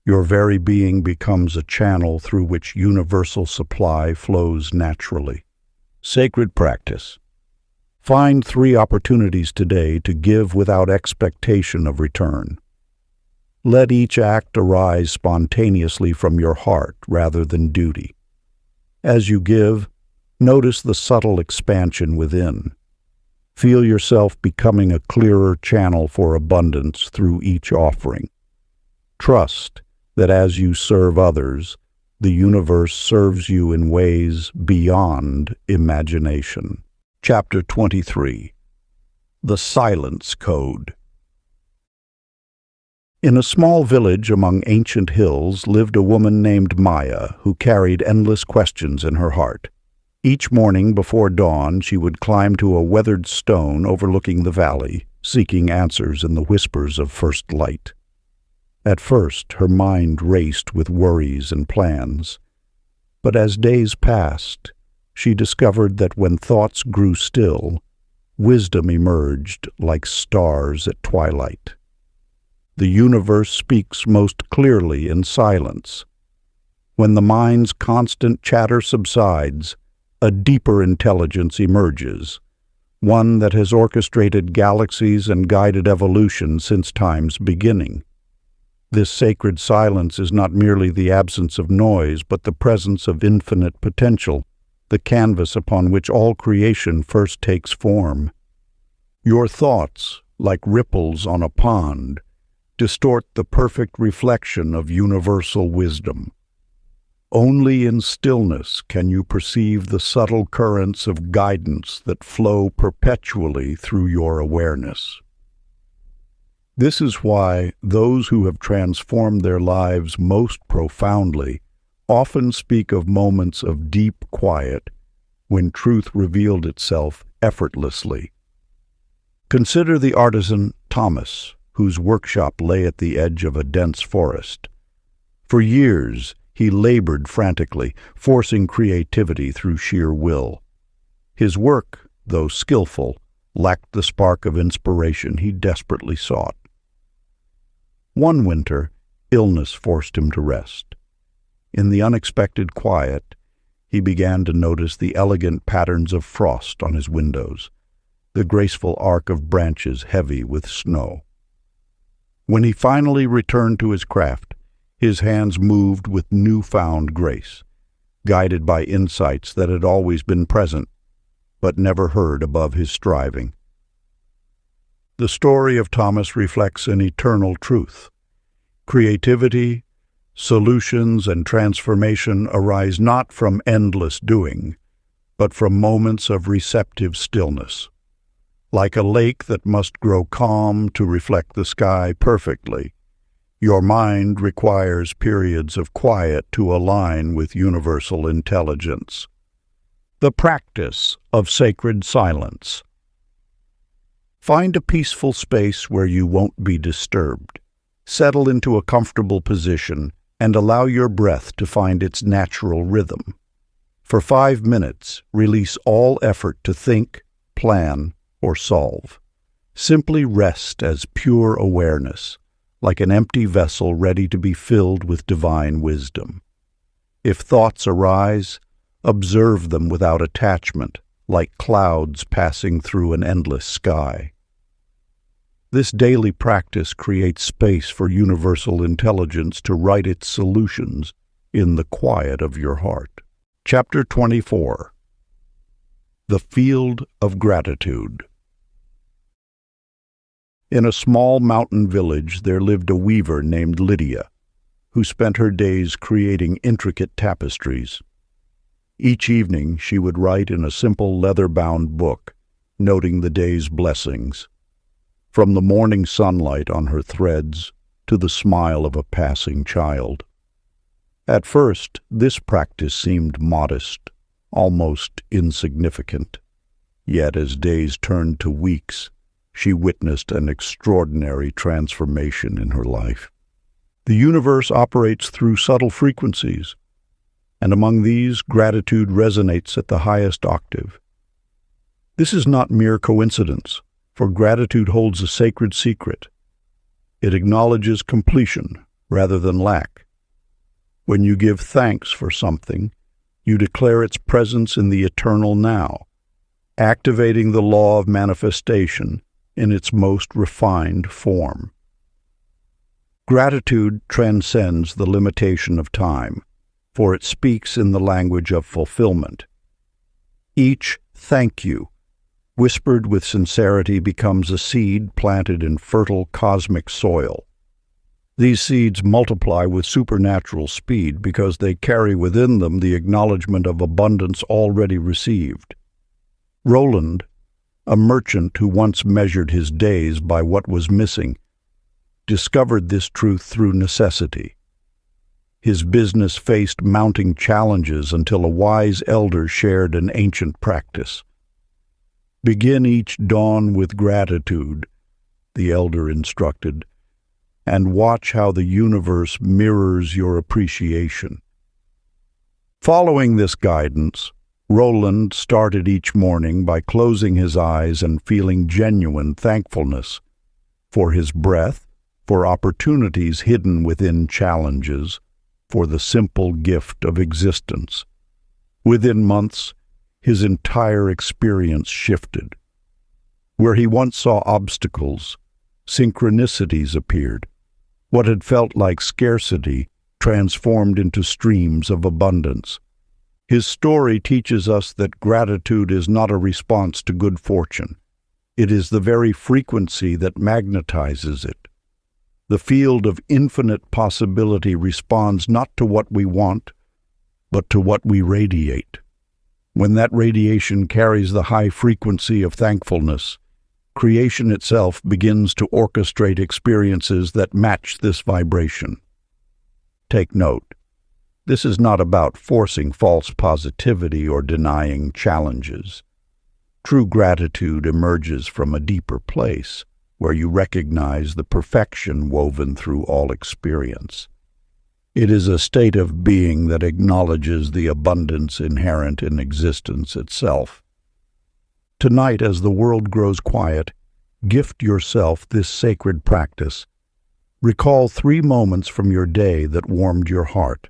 Your very being becomes a channel through which universal supply flows naturally. Sacred practice. Find 3 opportunities today to give without expectation of return. Let each act arise spontaneously from your heart rather than duty. As you give, notice the subtle expansion within. Feel yourself becoming a clearer channel for abundance through each offering. Trust that as you serve others, the universe serves you in ways beyond imagination. Chapter 23. The Silence Code. In a small village among ancient hills lived a woman named Maya who carried endless questions in her heart. Each morning before dawn she would climb to a weathered stone overlooking the valley, seeking answers in the whispers of first light. At first her mind raced with worries and plans, but as days passed, she discovered that when thoughts grew still, wisdom emerged like stars at twilight. The universe speaks most clearly in silence. When the mind's constant chatter subsides, a deeper intelligence emerges, one that has orchestrated galaxies and guided evolution since time's beginning. This sacred silence is not merely the absence of noise, but the presence of infinite potential, the canvas upon which all creation first takes form. Your thoughts, like ripples on a pond, distort the perfect reflection of universal wisdom. Only in stillness can you perceive the subtle currents of guidance that flow perpetually through your awareness. This is why those who have transformed their lives most profoundly often speak of moments of deep quiet when truth revealed itself effortlessly. Consider the artisan Thomas, whose workshop lay at the edge of a dense forest. For years, he labored frantically, forcing creativity through sheer will. His work, though skillful, lacked the spark of inspiration he desperately sought. One winter, illness forced him to rest. In the unexpected quiet, he began to notice the elegant patterns of frost on his windows, the graceful arc of branches heavy with snow. When he finally returned to his craft, his hands moved with newfound grace, guided by insights that had always been present, but never heard above his striving. The story of Thomas reflects an eternal truth. Creativity, solutions, and transformation arise not from endless doing, but from moments of receptive stillness. Like a lake that must grow calm to reflect the sky perfectly, your mind requires periods of quiet to align with universal intelligence. The practice of sacred silence. Find a peaceful space where you won't be disturbed. Settle into a comfortable position and allow your breath to find its natural rhythm. For 5 minutes, release all effort to think, plan, or solve. Simply rest as pure awareness, like an empty vessel ready to be filled with divine wisdom. If thoughts arise, observe them without attachment, like clouds passing through an endless sky. This daily practice creates space for universal intelligence to write its solutions in the quiet of your heart. Chapter 24. The Field of Gratitude. In a small mountain village there lived a weaver named Lydia, who spent her days creating intricate tapestries. Each evening she would write in a simple leather-bound book, noting the day's blessings, from the morning sunlight on her threads to the smile of a passing child. At first, this practice seemed modest, almost insignificant. Yet as days turned to weeks, she witnessed an extraordinary transformation in her life. The universe operates through subtle frequencies, and among these, gratitude resonates at the highest octave. This is not mere coincidence, for gratitude holds a sacred secret. It acknowledges completion rather than lack. When you give thanks for something, you declare its presence in the eternal now, activating the law of manifestation in its most refined form. Gratitude transcends the limitation of time, for it speaks in the language of fulfillment. Each thank you, whispered with sincerity, becomes a seed planted in fertile cosmic soil. These seeds multiply with supernatural speed because they carry within them the acknowledgement of abundance already received. Roland, a merchant who once measured his days by what was missing, discovered this truth through necessity. His business faced mounting challenges until a wise elder shared an ancient practice. Begin each dawn with gratitude, the elder instructed, and watch how the universe mirrors your appreciation. Following this guidance, Roland started each morning by closing his eyes and feeling genuine thankfulness for his breath, for opportunities hidden within challenges, for the simple gift of existence. Within months, his entire experience shifted. Where he once saw obstacles, synchronicities appeared. What had felt like scarcity transformed into streams of abundance. His story teaches us that gratitude is not a response to good fortune. It is the very frequency that magnetizes it. The field of infinite possibility responds not to what we want, but to what we radiate. When that radiation carries the high frequency of thankfulness, creation itself begins to orchestrate experiences that match this vibration. Take note, this is not about forcing false positivity or denying challenges. True gratitude emerges from a deeper place, where you recognize the perfection woven through all experience. It is a state of being that acknowledges the abundance inherent in existence itself. Tonight, as the world grows quiet, gift yourself this sacred practice. Recall 3 moments from your day that warmed your heart.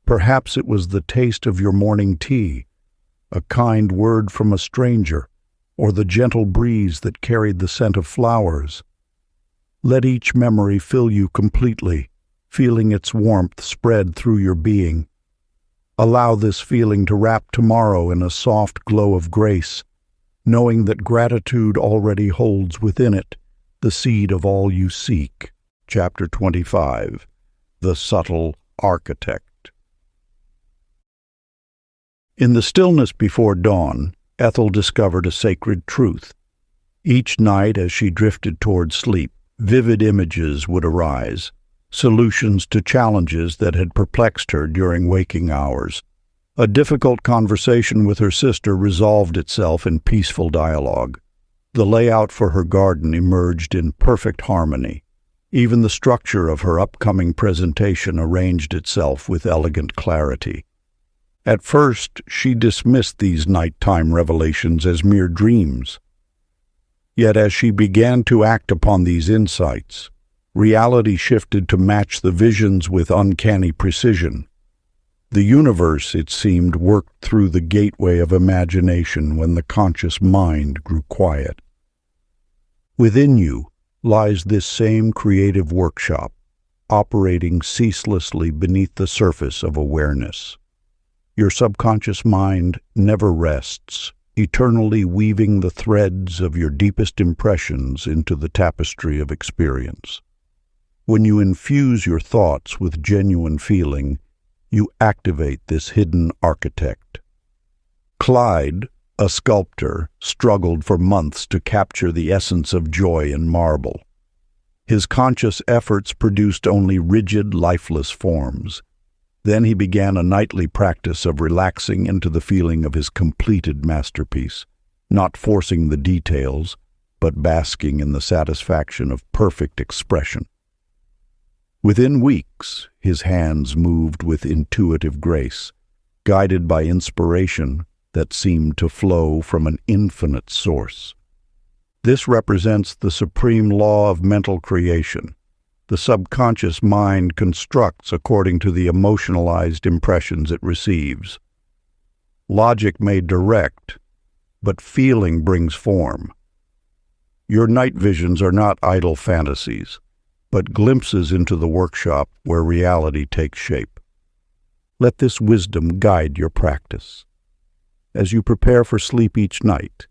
Perhaps it was the taste of your morning tea, a kind word from a stranger, or the gentle breeze that carried the scent of flowers. Let each memory fill you completely, feeling its warmth spread through your being. Allow this feeling to wrap tomorrow in a soft glow of grace, knowing that gratitude already holds within it the seed of all you seek. Chapter 25. The Subtle Architect. In the stillness before dawn, Ethel discovered a sacred truth. Each night as she drifted toward sleep, vivid images would arise, solutions to challenges that had perplexed her during waking hours. A difficult conversation with her sister resolved itself in peaceful dialogue. The layout for her garden emerged in perfect harmony. Even the structure of her upcoming presentation arranged itself with elegant clarity. At first, she dismissed these nighttime revelations as mere dreams. Yet as she began to act upon these insights, reality shifted to match the visions with uncanny precision. The universe, it seemed, worked through the gateway of imagination when the conscious mind grew quiet. Within you lies this same creative workshop, operating ceaselessly beneath the surface of awareness. Your subconscious mind never rests, eternally weaving the threads of your deepest impressions into the tapestry of experience. When you infuse your thoughts with genuine feeling, you activate this hidden architect. Clyde, a sculptor, struggled for months to capture the essence of joy in marble. His conscious efforts produced only rigid, lifeless forms. Then he began a nightly practice of relaxing into the feeling of his completed masterpiece, not forcing the details, but basking in the satisfaction of perfect expression. Within weeks, his hands moved with intuitive grace, guided by inspiration that seemed to flow from an infinite source. This represents the supreme law of mental creation. The subconscious mind constructs according to the emotionalized impressions it receives. Logic may direct, but feeling brings form. Your night visions are not idle fantasies, but glimpses into the workshop where reality takes shape. Let this wisdom guide your practice. As you prepare for sleep each night,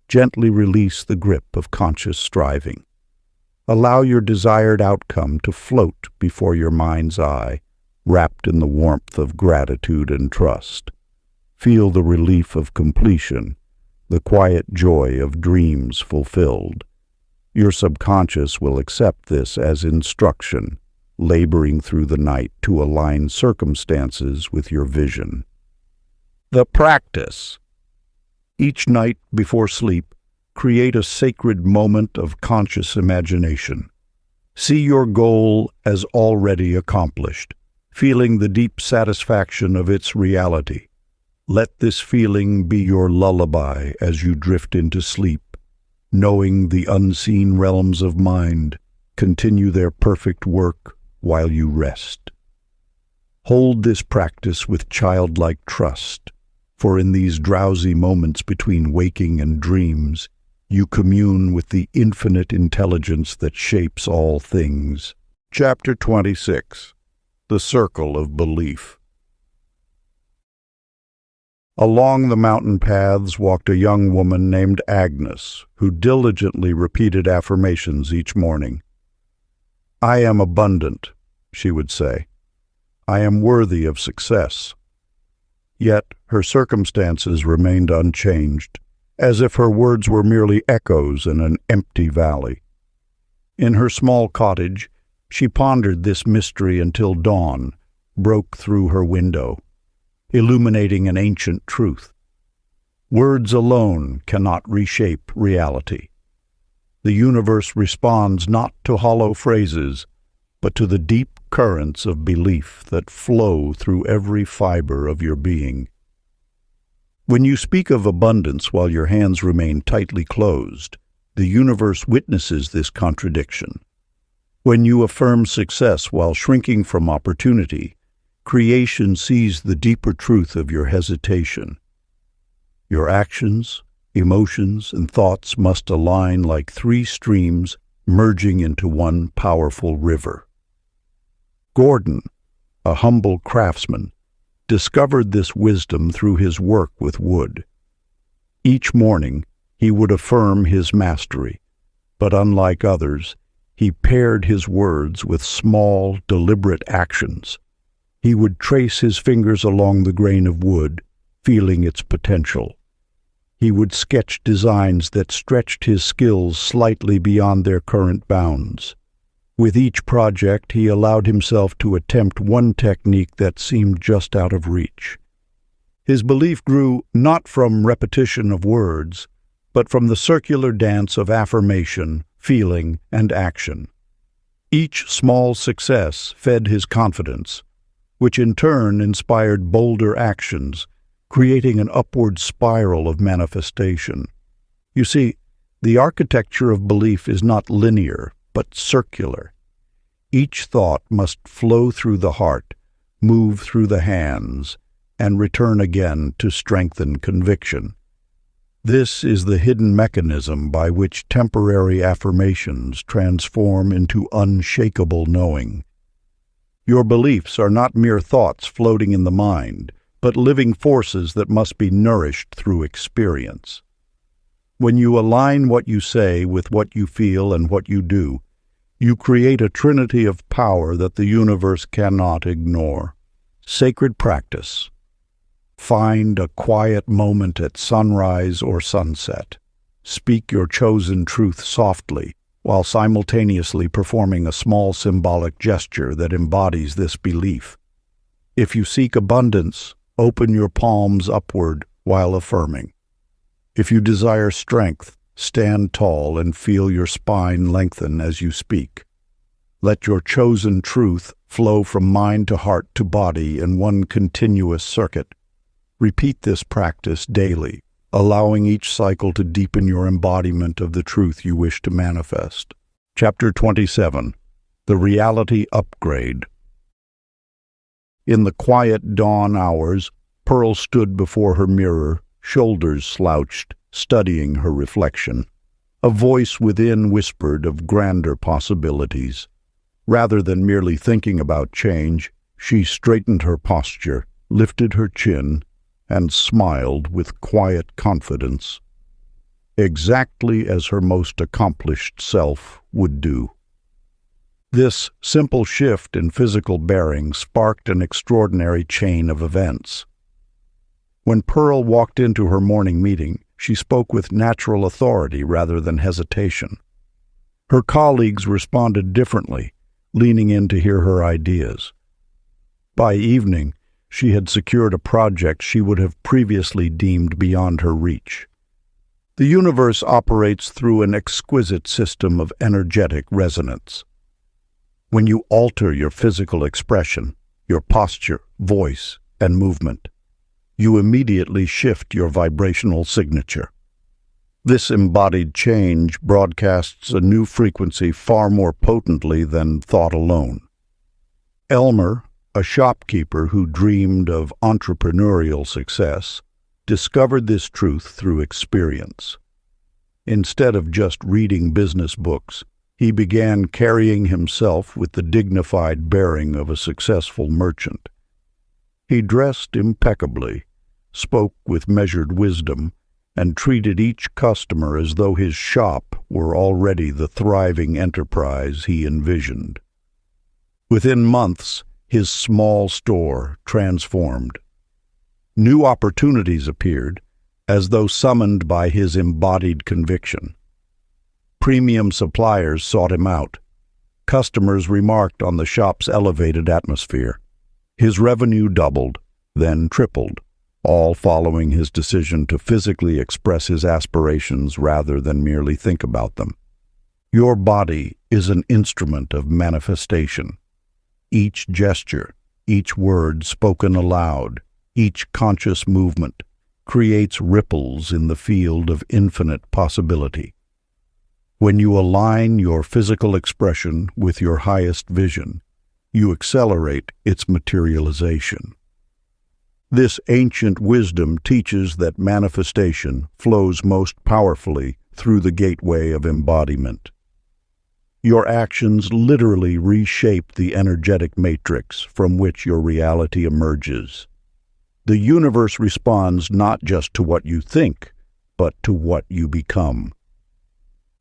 gently release the grip of conscious striving. Allow your desired outcome to float before your mind's eye, wrapped in the warmth of gratitude and trust. Feel the relief of completion, the quiet joy of dreams fulfilled. Your subconscious will accept this as instruction, laboring through the night to align circumstances with your vision. The practice. Each night before sleep, create a sacred moment of conscious imagination. See your goal as already accomplished, feeling the deep satisfaction of its reality. Let this feeling be your lullaby as you drift into sleep, knowing the unseen realms of mind continue their perfect work while you rest. Hold this practice with childlike trust, for in these drowsy moments between waking and dreams, you commune with the infinite intelligence that shapes all things. Chapter 26. The Circle of Belief. Along the mountain paths walked a young woman named Agnes, who diligently repeated affirmations each morning. "I am abundant," she would say. "I am worthy of success. Yet her circumstances remained unchanged, as if her words were merely echoes in an empty valley. In her small cottage, she pondered this mystery until dawn broke through her window, illuminating an ancient truth. Words alone cannot reshape reality. The universe responds not to hollow phrases, but to the deep currents of belief that flow through every fiber of your being. When you speak of abundance while your hands remain tightly closed, the universe witnesses this contradiction. When you affirm success while shrinking from opportunity, creation sees the deeper truth of your hesitation. Your actions, emotions, and thoughts must align like three streams merging into one powerful river. Gordon, a humble craftsman, discovered this wisdom through his work with wood. Each morning, he would affirm his mastery, but unlike others, he paired his words with small, deliberate actions. He would trace his fingers along the grain of wood, feeling its potential. He would sketch designs that stretched his skills slightly beyond their current bounds. With each project, he allowed himself to attempt one technique that seemed just out of reach. His belief grew not from repetition of words, but from the circular dance of affirmation, feeling, and action. Each small success fed his confidence, which in turn inspired bolder actions, creating an upward spiral of manifestation. You see, the architecture of belief is not linear, but circular. Each thought must flow through the heart, move through the hands, and return again to strengthen conviction. This is the hidden mechanism by which temporary affirmations transform into unshakable knowing. Your beliefs are not mere thoughts floating in the mind, but living forces that must be nourished through experience. When you align what you say with what you feel and what you do, you create a trinity of power that the universe cannot ignore. Sacred practice. Find a quiet moment at sunrise or sunset. Speak your chosen truth softly, while simultaneously performing a small symbolic gesture that embodies this belief. If you seek abundance, open your palms upward while affirming. If you desire strength, stand tall and feel your spine lengthen as you speak. Let your chosen truth flow from mind to heart to body in one continuous circuit. Repeat this practice daily, allowing each cycle to deepen your embodiment of the truth you wish to manifest. Chapter 27. The Reality Upgrade. In the quiet dawn hours, Pearl stood before her mirror, shoulders slouched, studying her reflection. A voice within whispered of grander possibilities. Rather than merely thinking about change, she straightened her posture, lifted her chin, and smiled with quiet confidence, exactly as her most accomplished self would do. This simple shift in physical bearing sparked an extraordinary chain of events. When Pearl walked into her morning meeting, she spoke with natural authority rather than hesitation. Her colleagues responded differently, leaning in to hear her ideas. By evening, she had secured a project she would have previously deemed beyond her reach. The universe operates through an exquisite system of energetic resonance. When you alter your physical expression, your posture, voice, and movement, you immediately shift your vibrational signature. This embodied change broadcasts a new frequency far more potently than thought alone. Elmer, a shopkeeper who dreamed of entrepreneurial success, discovered this truth through experience. Instead of just reading business books, he began carrying himself with the dignified bearing of a successful merchant. He dressed impeccably, spoke with measured wisdom, and treated each customer as though his shop were already the thriving enterprise he envisioned. Within months, his small store transformed. New opportunities appeared, as though summoned by his embodied conviction. Premium suppliers sought him out. Customers remarked on the shop's elevated atmosphere. His revenue doubled, then tripled, all following his decision to physically express his aspirations rather than merely think about them. Your body is an instrument of manifestation. Each gesture, each word spoken aloud, each conscious movement creates ripples in the field of infinite possibility. When you align your physical expression with your highest vision, you accelerate its materialization. This ancient wisdom teaches that manifestation flows most powerfully through the gateway of embodiment. Your actions literally reshape the energetic matrix from which your reality emerges. The universe responds not just to what you think, but to what you become.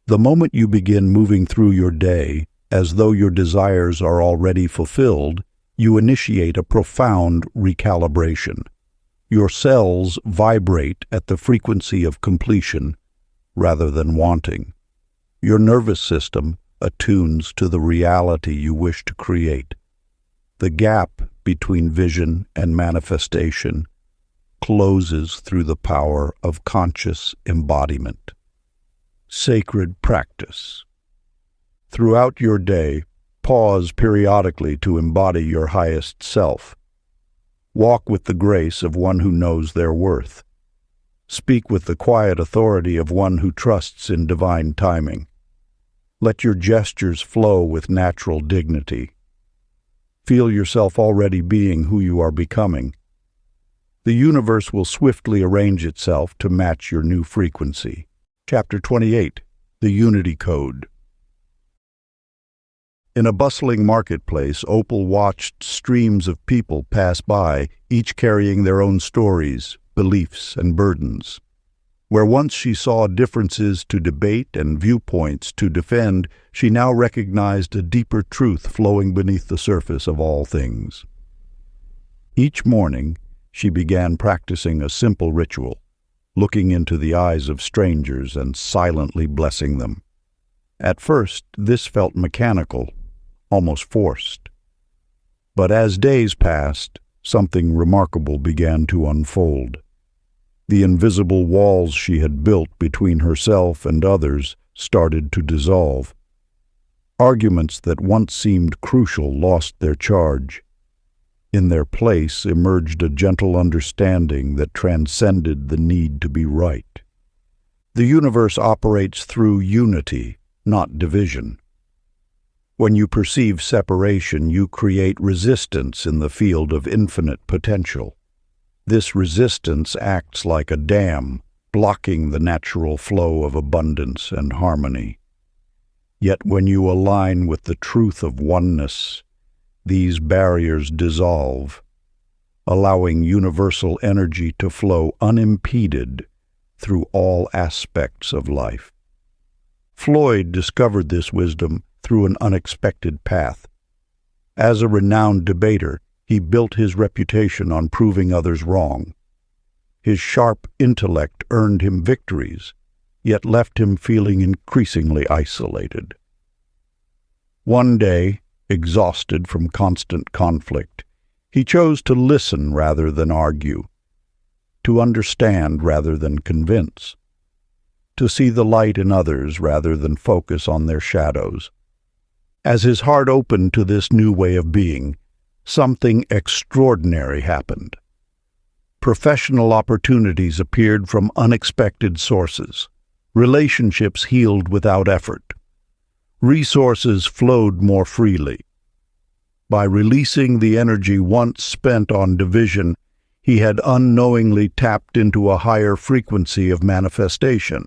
The moment you begin moving through your day as though your desires are already fulfilled, you initiate a profound recalibration. Your cells vibrate at the frequency of completion rather than wanting. Your nervous system attunes to the reality you wish to create. The gap between vision and manifestation closes through the power of conscious embodiment. Sacred practice. Throughout your day, pause periodically to embody your highest self. Walk with the grace of one who knows their worth. Speak with the quiet authority of one who trusts in divine timing. Let your gestures flow with natural dignity. Feel yourself already being who you are becoming. The universe will swiftly arrange itself to match your new frequency. Chapter 28. The Unity Code. In a bustling marketplace, Opal watched streams of people pass by, each carrying their own stories, beliefs, and burdens. Where once she saw differences to debate and viewpoints to defend, she now recognized a deeper truth flowing beneath the surface of all things. Each morning, she began practicing a simple ritual, looking into the eyes of strangers and silently blessing them. At first, this felt mechanical, almost forced. But as days passed, something remarkable began to unfold. The invisible walls she had built between herself and others started to dissolve. Arguments that once seemed crucial lost their charge. In their place emerged a gentle understanding that transcended the need to be right. The universe operates through unity, not division. When you perceive separation, you create resistance in the field of infinite potential. This resistance acts like a dam, blocking the natural flow of abundance and harmony. Yet when you align with the truth of oneness, these barriers dissolve, allowing universal energy to flow unimpeded through all aspects of life. Floyd discovered this wisdom through an unexpected path. As a renowned debater, he built his reputation on proving others wrong. His sharp intellect earned him victories, yet left him feeling increasingly isolated. One day, exhausted from constant conflict, he chose to listen rather than argue, to understand rather than convince, to see the light in others rather than focus on their shadows. As his heart opened to this new way of being, something extraordinary happened. Professional opportunities appeared from unexpected sources. Relationships healed without effort. Resources flowed more freely. By releasing the energy once spent on division, he had unknowingly tapped into a higher frequency of manifestation.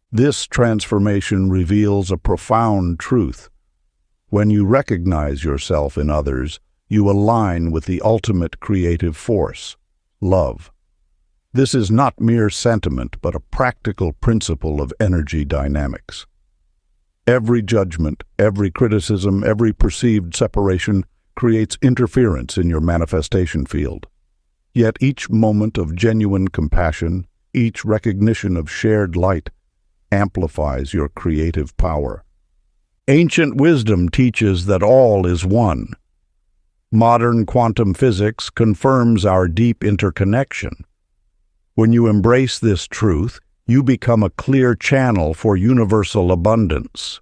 This transformation reveals a profound truth. When you recognize yourself in others, you align with the ultimate creative force, love. This is not mere sentiment, but a practical principle of energy dynamics. Every judgment, every criticism, every perceived separation creates interference in your manifestation field. Yet each moment of genuine compassion, each recognition of shared light, amplifies your creative power. Ancient wisdom teaches that all is one. Modern quantum physics confirms our deep interconnection. When you embrace this truth, you become a clear channel for universal abundance.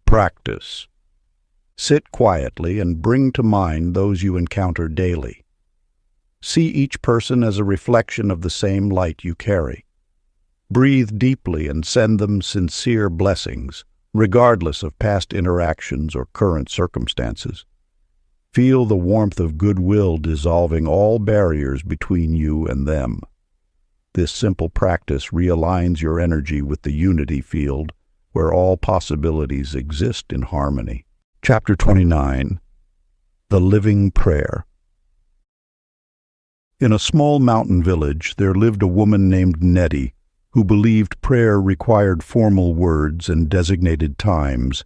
Practice. Sit quietly and bring to mind those you encounter daily. See each person as a reflection of the same light you carry. Breathe deeply and send them sincere blessings, regardless of past interactions or current circumstances. Feel the warmth of goodwill dissolving all barriers between you and them. This simple practice realigns your energy with the unity field, where all possibilities exist in harmony. Chapter 29. The Living Prayer. In a small mountain village, there lived a woman named Nettie, who believed prayer required formal words and designated times.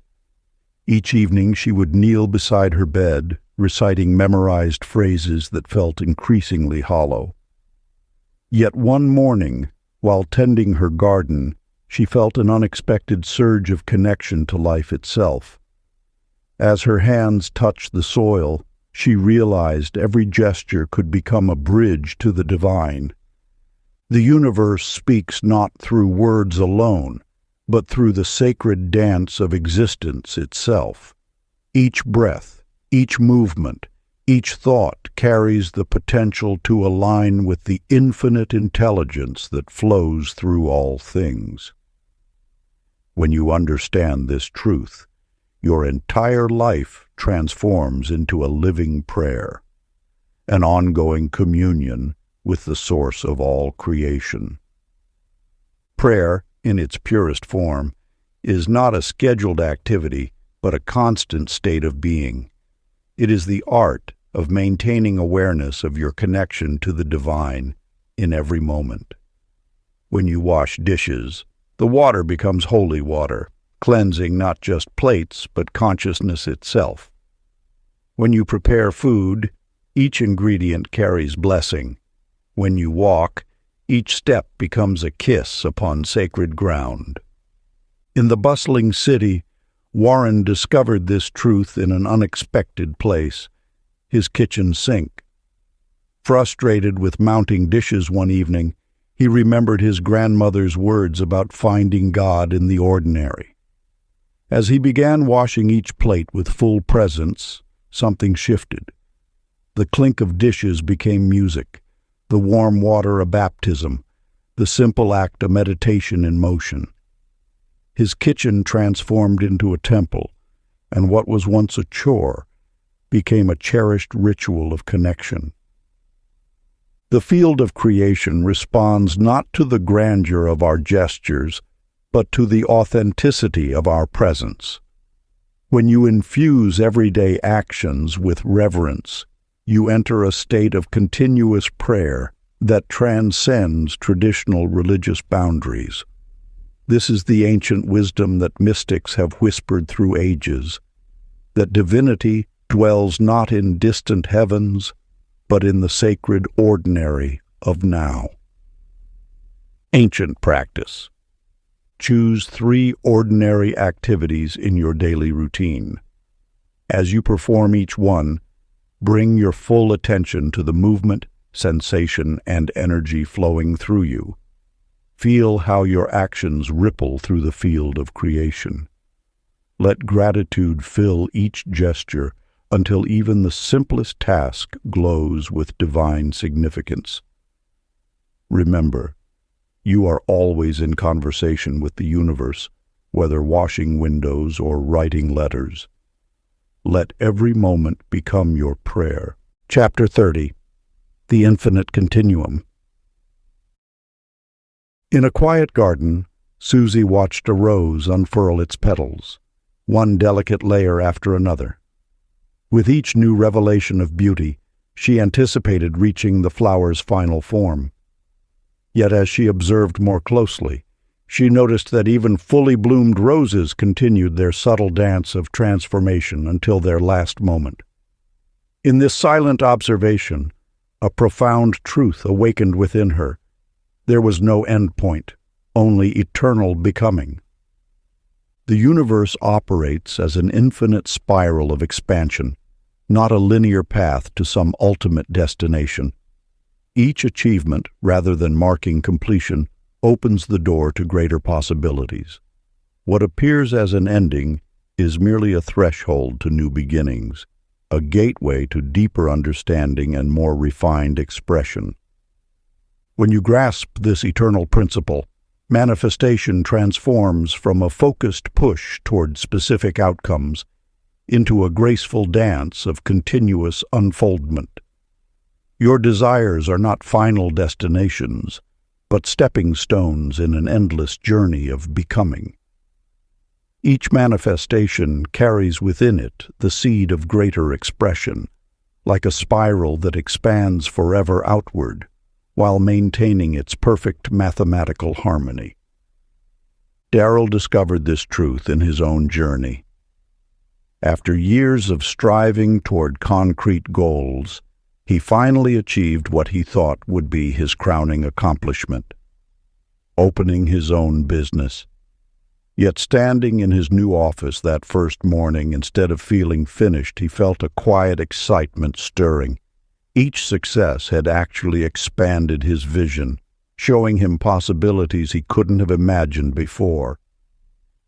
Each evening she would kneel beside her bed, reciting memorized phrases that felt increasingly hollow. Yet one morning, while tending her garden, she felt an unexpected surge of connection to life itself. As her hands touched the soil, she realized every gesture could become a bridge to the divine. The universe speaks not through words alone, but through the sacred dance of existence itself. Each breath, each movement, each thought carries the potential to align with the infinite intelligence that flows through all things. When you understand this truth, your entire life transforms into a living prayer, an ongoing communion with the source of all creation. Prayer, in its purest form, is not a scheduled activity, but a constant state of being. It is the art of maintaining awareness of your connection to the divine in every moment. When you wash dishes, the water becomes holy water, cleansing not just plates, but consciousness itself. When you prepare food, each ingredient carries blessing. When you walk, each step becomes a kiss upon sacred ground. In the bustling city, Warren discovered this truth in an unexpected place, his kitchen sink. Frustrated with mounting dishes one evening, he remembered his grandmother's words about finding God in the ordinary. As he began washing each plate with full presence, something shifted. The clink of dishes became music, the warm water a baptism, the simple act a meditation in motion. His kitchen transformed into a temple, and what was once a chore became a cherished ritual of connection. The field of creation responds not to the grandeur of our gestures, but to the authenticity of our presence. When you infuse everyday actions with reverence, you enter a state of continuous prayer that transcends traditional religious boundaries. This is the ancient wisdom that mystics have whispered through ages, that divinity dwells not in distant heavens, but in the sacred ordinary of now. Ancient practice. Choose 3 ordinary activities in your daily routine. As you perform each one, bring your full attention to the movement, sensation, and energy flowing through you. Feel how your actions ripple through the field of creation. Let gratitude fill each gesture until even the simplest task glows with divine significance. Remember, you are always in conversation with the universe, whether washing windows or writing letters. Let every moment become your prayer. Chapter 30. The Infinite Continuum. In a quiet garden, Susie watched a rose unfurl its petals, one delicate layer after another. With each new revelation of beauty, she anticipated reaching the flower's final form. Yet as she observed more closely, she noticed that even fully bloomed roses continued their subtle dance of transformation until their last moment. In this silent observation, A profound truth awakened within her. There was no end point, only eternal becoming. The universe operates as an infinite spiral of expansion, not a linear path to some ultimate destination. Each achievement, rather than marking completion, opens the door to greater possibilities. What appears as an ending is merely a threshold to new beginnings, a gateway to deeper understanding and more refined expression. When you grasp this eternal principle, manifestation transforms from a focused push toward specific outcomes into a graceful dance of continuous unfoldment. Your desires are not final destinations, but stepping stones in an endless journey of becoming. Each manifestation carries within it the seed of greater expression, like a spiral that expands forever outward, while maintaining its perfect mathematical harmony. Darrell discovered this truth in his own journey. After years of striving toward concrete goals, he finally achieved what he thought would be his crowning accomplishment: opening his own business. Yet standing in his new office that first morning, instead of feeling finished, he felt a quiet excitement stirring. Each success had actually expanded his vision, showing him possibilities he couldn't have imagined before.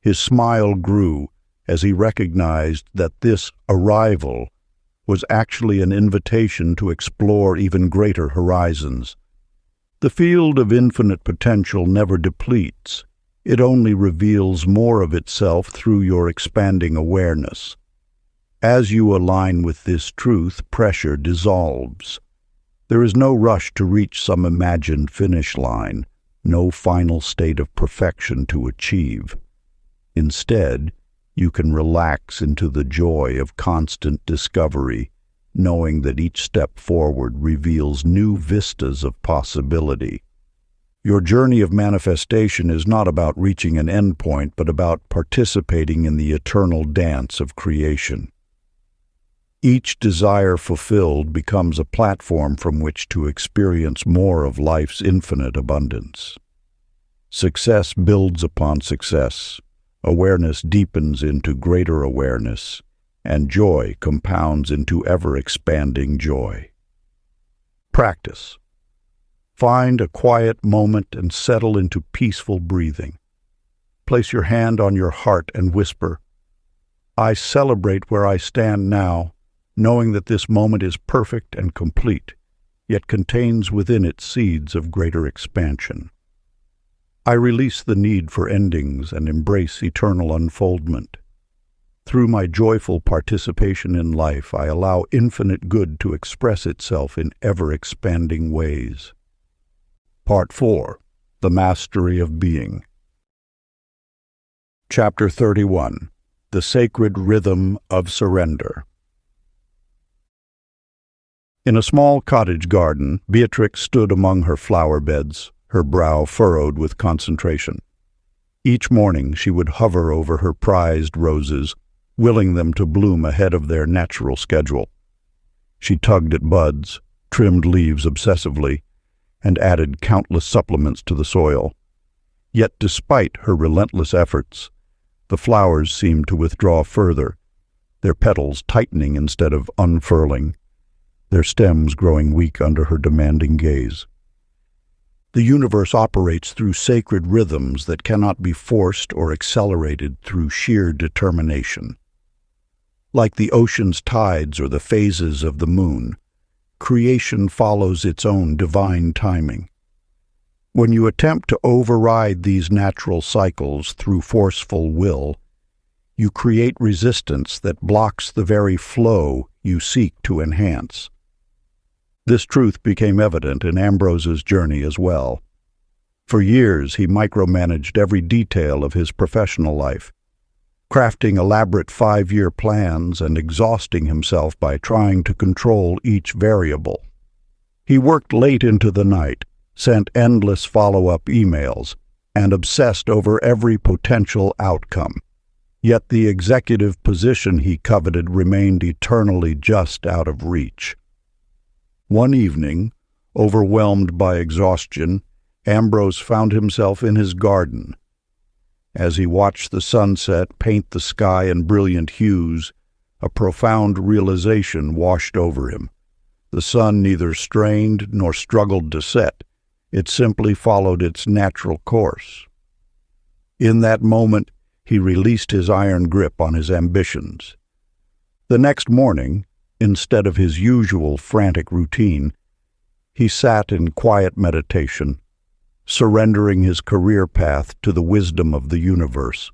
His smile grew as he recognized that this arrival was actually an invitation to explore even greater horizons. The field of infinite potential never depletes. It only reveals more of itself through your expanding awareness. As you align with this truth, pressure dissolves. There is no rush to reach some imagined finish line, no final state of perfection to achieve. Instead, you can relax into the joy of constant discovery, knowing that each step forward reveals new vistas of possibility. Your journey of manifestation is not about reaching an endpoint, but about participating in the eternal dance of creation. Each desire fulfilled becomes a platform from which to experience more of life's infinite abundance. Success builds upon success, awareness deepens into greater awareness, and joy compounds into ever-expanding joy. Practice. Find a quiet moment and settle into peaceful breathing. Place your hand on your heart and whisper, "I celebrate where I stand now, knowing that this moment is perfect and complete, yet contains within it seeds of greater expansion. I release the need for endings and embrace eternal unfoldment. Through my joyful participation in life, I allow infinite good to express itself in ever-expanding ways." Part 4. The Mastery of Being. Chapter 31. The Sacred Rhythm of Surrender. In a small cottage garden, Beatrix stood among her flower beds, her brow furrowed with concentration. Each morning she would hover over her prized roses, willing them to bloom ahead of their natural schedule. She tugged at buds, trimmed leaves obsessively, and added countless supplements to the soil. Yet despite her relentless efforts, the flowers seemed to withdraw further, their petals tightening instead of unfurling, their stems growing weak under her demanding gaze. The universe operates through sacred rhythms that cannot be forced or accelerated through sheer determination. Like the ocean's tides or the phases of the moon, creation follows its own divine timing. When you attempt to override these natural cycles through forceful will, you create resistance that blocks the very flow you seek to enhance. This truth became evident in Ambrose's journey as well. For years, he micromanaged every detail of his professional life, crafting elaborate 5-year plans and exhausting himself by trying to control each variable. He worked late into the night, sent endless follow-up emails, and obsessed over every potential outcome. Yet the executive position he coveted remained eternally just out of reach. One evening, overwhelmed by exhaustion, Ambrose found himself in his garden. As he watched the sunset paint the sky in brilliant hues, a profound realization washed over him. The sun neither strained nor struggled to set. It simply followed its natural course. In that moment, he released his iron grip on his ambitions. The next morning, instead of his usual frantic routine, he sat in quiet meditation, surrendering his career path to the wisdom of the universe.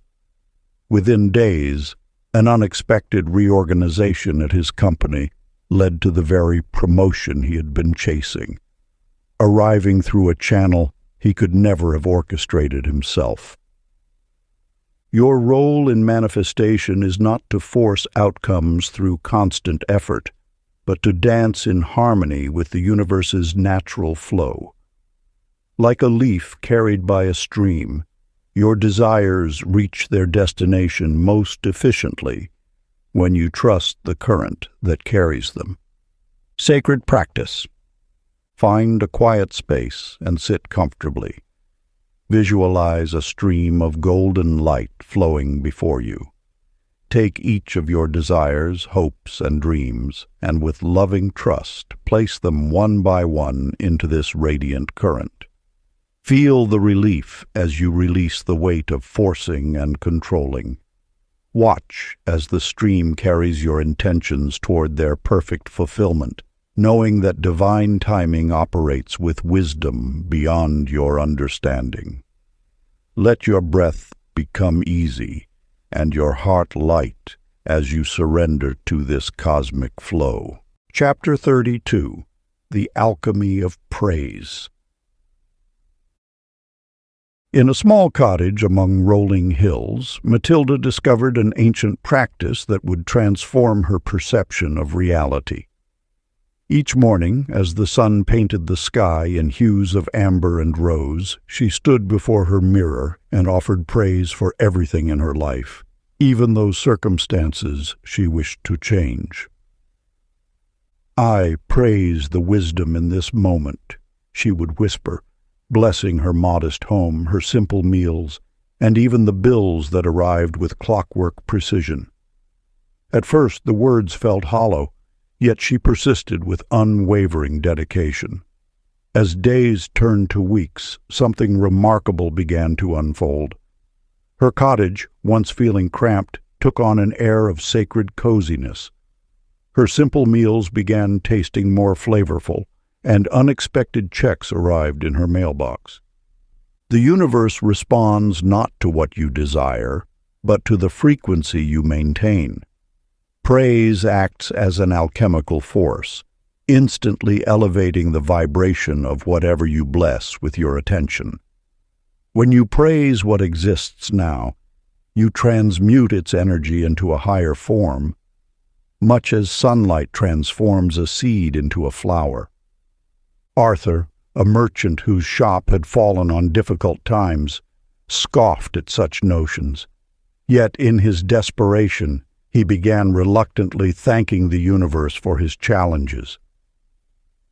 Within days, an unexpected reorganization at his company led to the very promotion he had been chasing, arriving through a channel he could never have orchestrated himself. Your role in manifestation is not to force outcomes through constant effort, but to dance in harmony with the universe's natural flow. Like a leaf carried by a stream, your desires reach their destination most efficiently when you trust the current that carries them. Sacred practice. Find a quiet space and sit comfortably. Visualize a stream of golden light flowing before you. Take each of your desires, hopes, and dreams, and with loving trust, place them one by one into this radiant current. Feel the relief as you release the weight of forcing and controlling. Watch as the stream carries your intentions toward their perfect fulfillment, knowing that divine timing operates with wisdom beyond your understanding. Let your breath become easy and your heart light as you surrender to this cosmic flow. Chapter 32. The Alchemy of Praise. In a small cottage among rolling hills, Matilda discovered an ancient practice that would transform her perception of reality. Each morning, as the sun painted the sky in hues of amber and rose, she stood before her mirror and offered praise for everything in her life, even those circumstances she wished to change. "I praise the wisdom in this moment," she would whisper, blessing her modest home, her simple meals, and even the bills that arrived with clockwork precision. At first the words felt hollow, yet she persisted with unwavering dedication. As days turned to weeks, something remarkable began to unfold. Her cottage, once feeling cramped, took on an air of sacred coziness. Her simple meals began tasting more flavorful, and unexpected checks arrived in her mailbox. The universe responds not to what you desire, but to the frequency you maintain. Praise acts as an alchemical force, instantly elevating the vibration of whatever you bless with your attention. When you praise what exists now, you transmute its energy into a higher form, much as sunlight transforms a seed into a flower. Arthur, a merchant whose shop had fallen on difficult times, scoffed at such notions. Yet in his desperation, he began reluctantly thanking the universe for his challenges.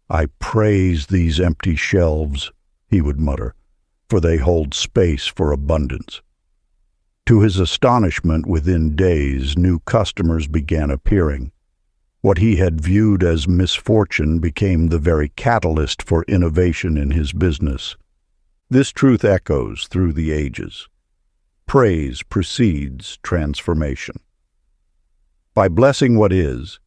"I praise these empty shelves," he would mutter, "for they hold space for abundance." To his astonishment, within days, new customers began appearing. What he had viewed as misfortune became the very catalyst for innovation in his business. This truth echoes through the ages. Praise precedes transformation. By blessing what is,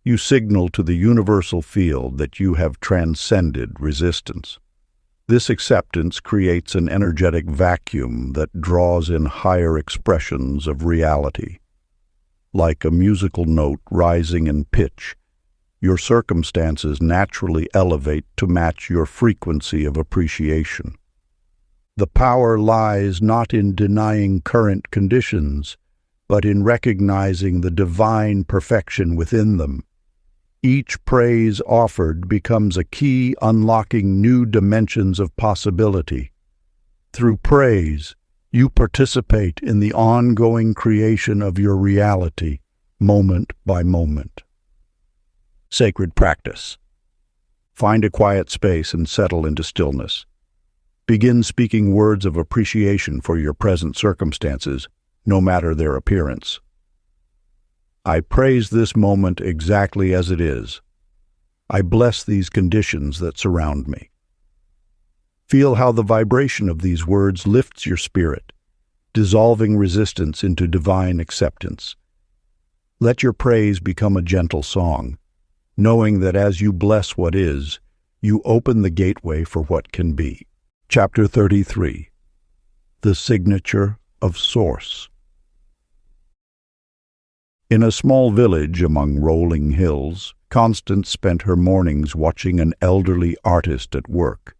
you signal to the universal field that you have transcended resistance. This acceptance creates an energetic vacuum that draws in higher expressions of reality. Like a musical note rising in pitch, your circumstances naturally elevate to match your frequency of appreciation. The power lies not in denying current conditions, but in recognizing the divine perfection within them. Each praise offered becomes a key unlocking new dimensions of possibility. Through praise, you participate in the ongoing creation of your reality, moment by moment. Sacred practice. Find a quiet space and settle into stillness. Begin speaking words of appreciation for your present circumstances, no matter their appearance. I praise this moment exactly as it is. I bless these conditions that surround me. Feel how the vibration of these words lifts your spirit, dissolving resistance into divine acceptance. Let your praise become a gentle song, knowing that as you bless what is, you open the gateway for what can be. Chapter 33. The Signature of Source. In a small village among rolling hills, Constance spent her mornings watching an elderly artist at work.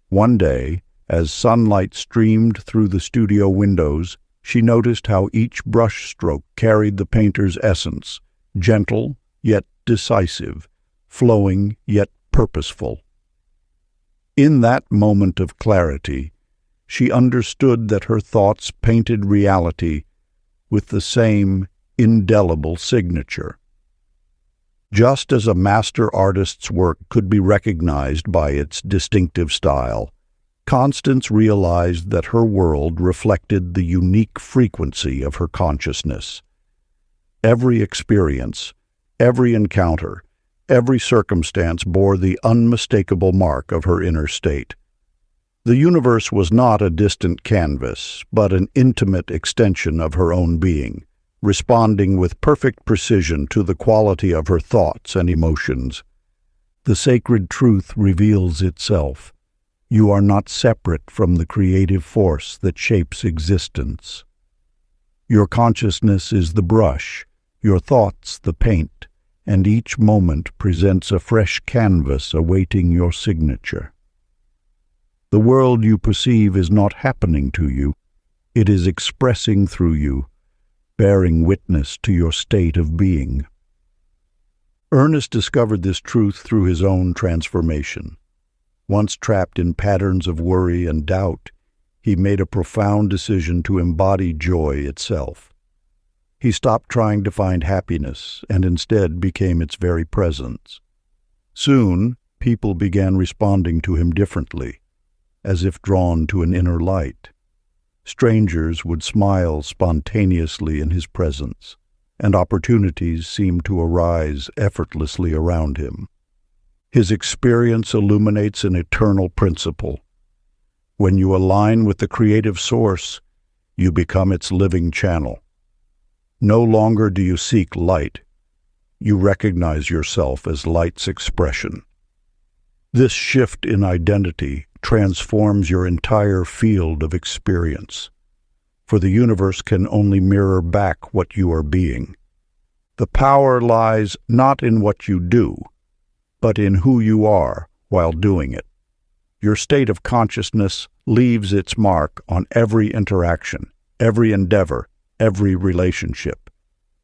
One day, as sunlight streamed through the studio windows, she noticed how each brushstroke carried the painter's essence, gentle yet decisive, flowing yet purposeful. In that moment of clarity, she understood that her thoughts painted reality with the same indelible signature. Just as a master artist's work could be recognized by its distinctive style, Constance realized that her world reflected the unique frequency of her consciousness. Every experience, every encounter, every circumstance bore the unmistakable mark of her inner state. The universe was not a distant canvas, but an intimate extension of her own being, responding with perfect precision to the quality of her thoughts and emotions. The sacred truth reveals itself. You are not separate from the creative force that shapes existence. Your consciousness is the brush, your thoughts the paint, and each moment presents a fresh canvas awaiting your signature. The world you perceive is not happening to you. It is expressing through you, bearing witness to your state of being. Ernest discovered this truth through his own transformation. Once trapped in patterns of worry and doubt, he made a profound decision to embody joy itself. He stopped trying to find happiness and instead became its very presence. Soon, people began responding to him differently, as if drawn to an inner light. Strangers would smile spontaneously in his presence, and opportunities seemed to arise effortlessly around him. His experience illuminates an eternal principle. When you align with the creative source, you become its living channel. No longer do you seek light. You recognize yourself as light's expression. This shift in identity transforms your entire field of experience, for the universe can only mirror back what you are being. The power lies not in what you do, but in who you are while doing it. Your state of consciousness leaves its mark on every interaction, every endeavor, every relationship.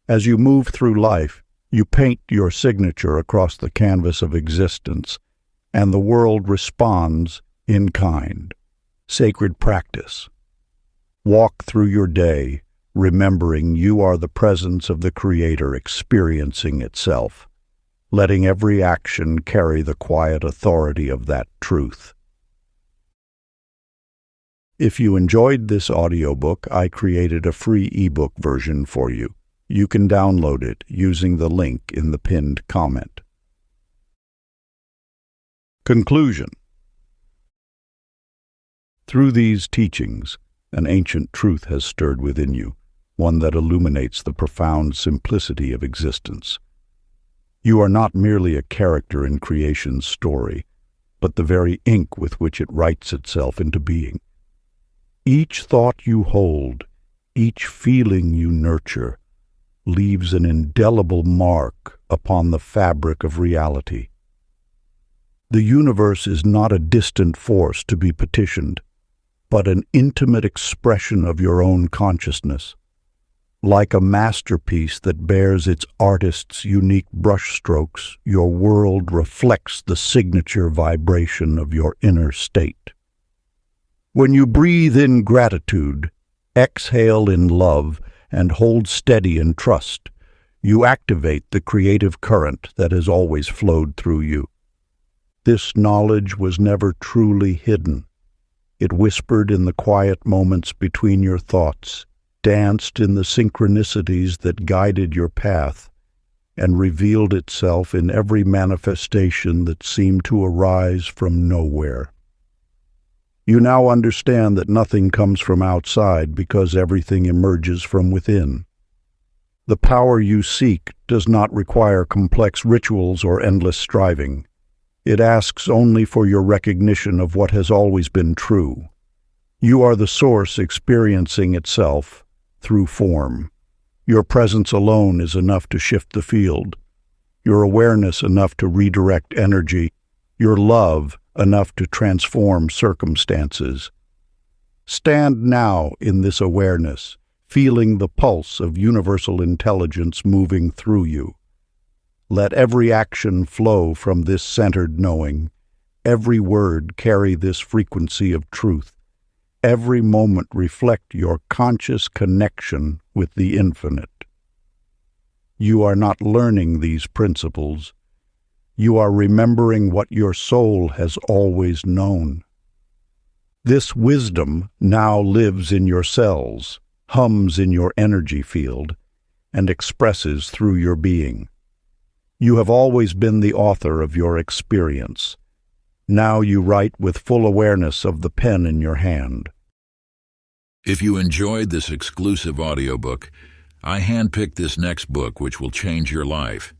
As you move through life, you paint your signature across the canvas of existence, and the world responds in kind. Sacred practice. Walk through your day, remembering you are the presence of the Creator experiencing itself, letting every action carry the quiet authority of that truth. If you enjoyed this audiobook, I created a free ebook version for you. You can download it using the link in the pinned comment. Conclusion. Through these teachings, an ancient truth has stirred within you, one that illuminates the profound simplicity of existence. You are not merely a character in creation's story, but the very ink with which it writes itself into being. Each thought you hold, each feeling you nurture, leaves an indelible mark upon the fabric of reality. The universe is not a distant force to be petitioned, but an intimate expression of your own consciousness. Like a masterpiece that bears its artist's unique brushstrokes, your world reflects the signature vibration of your inner state. When you breathe in gratitude, exhale in love, and hold steady in trust, you activate the creative current that has always flowed through you. This knowledge was never truly hidden. It whispered in the quiet moments between your thoughts, danced in the synchronicities that guided your path, and revealed itself in every manifestation that seemed to arise from nowhere. You now understand that nothing comes from outside because everything emerges from within. The power you seek does not require complex rituals or endless striving. It asks only for your recognition of what has always been true. You are the source experiencing itself through form. Your presence alone is enough to shift the field, your awareness enough to redirect energy, your love enough to transform circumstances. Stand now in this awareness, feeling the pulse of universal intelligence moving through you. Let every action flow from this centered knowing, every word carry this frequency of truth, every moment reflect your conscious connection with the infinite. You are not learning these principles. You are remembering what your soul has always known. This wisdom now lives in your cells, hums in your energy field, and expresses through your being. You have always been the author of your experience. Now you write with full awareness of the pen in your hand. If you enjoyed this exclusive audiobook, I handpicked this next book which will change your life.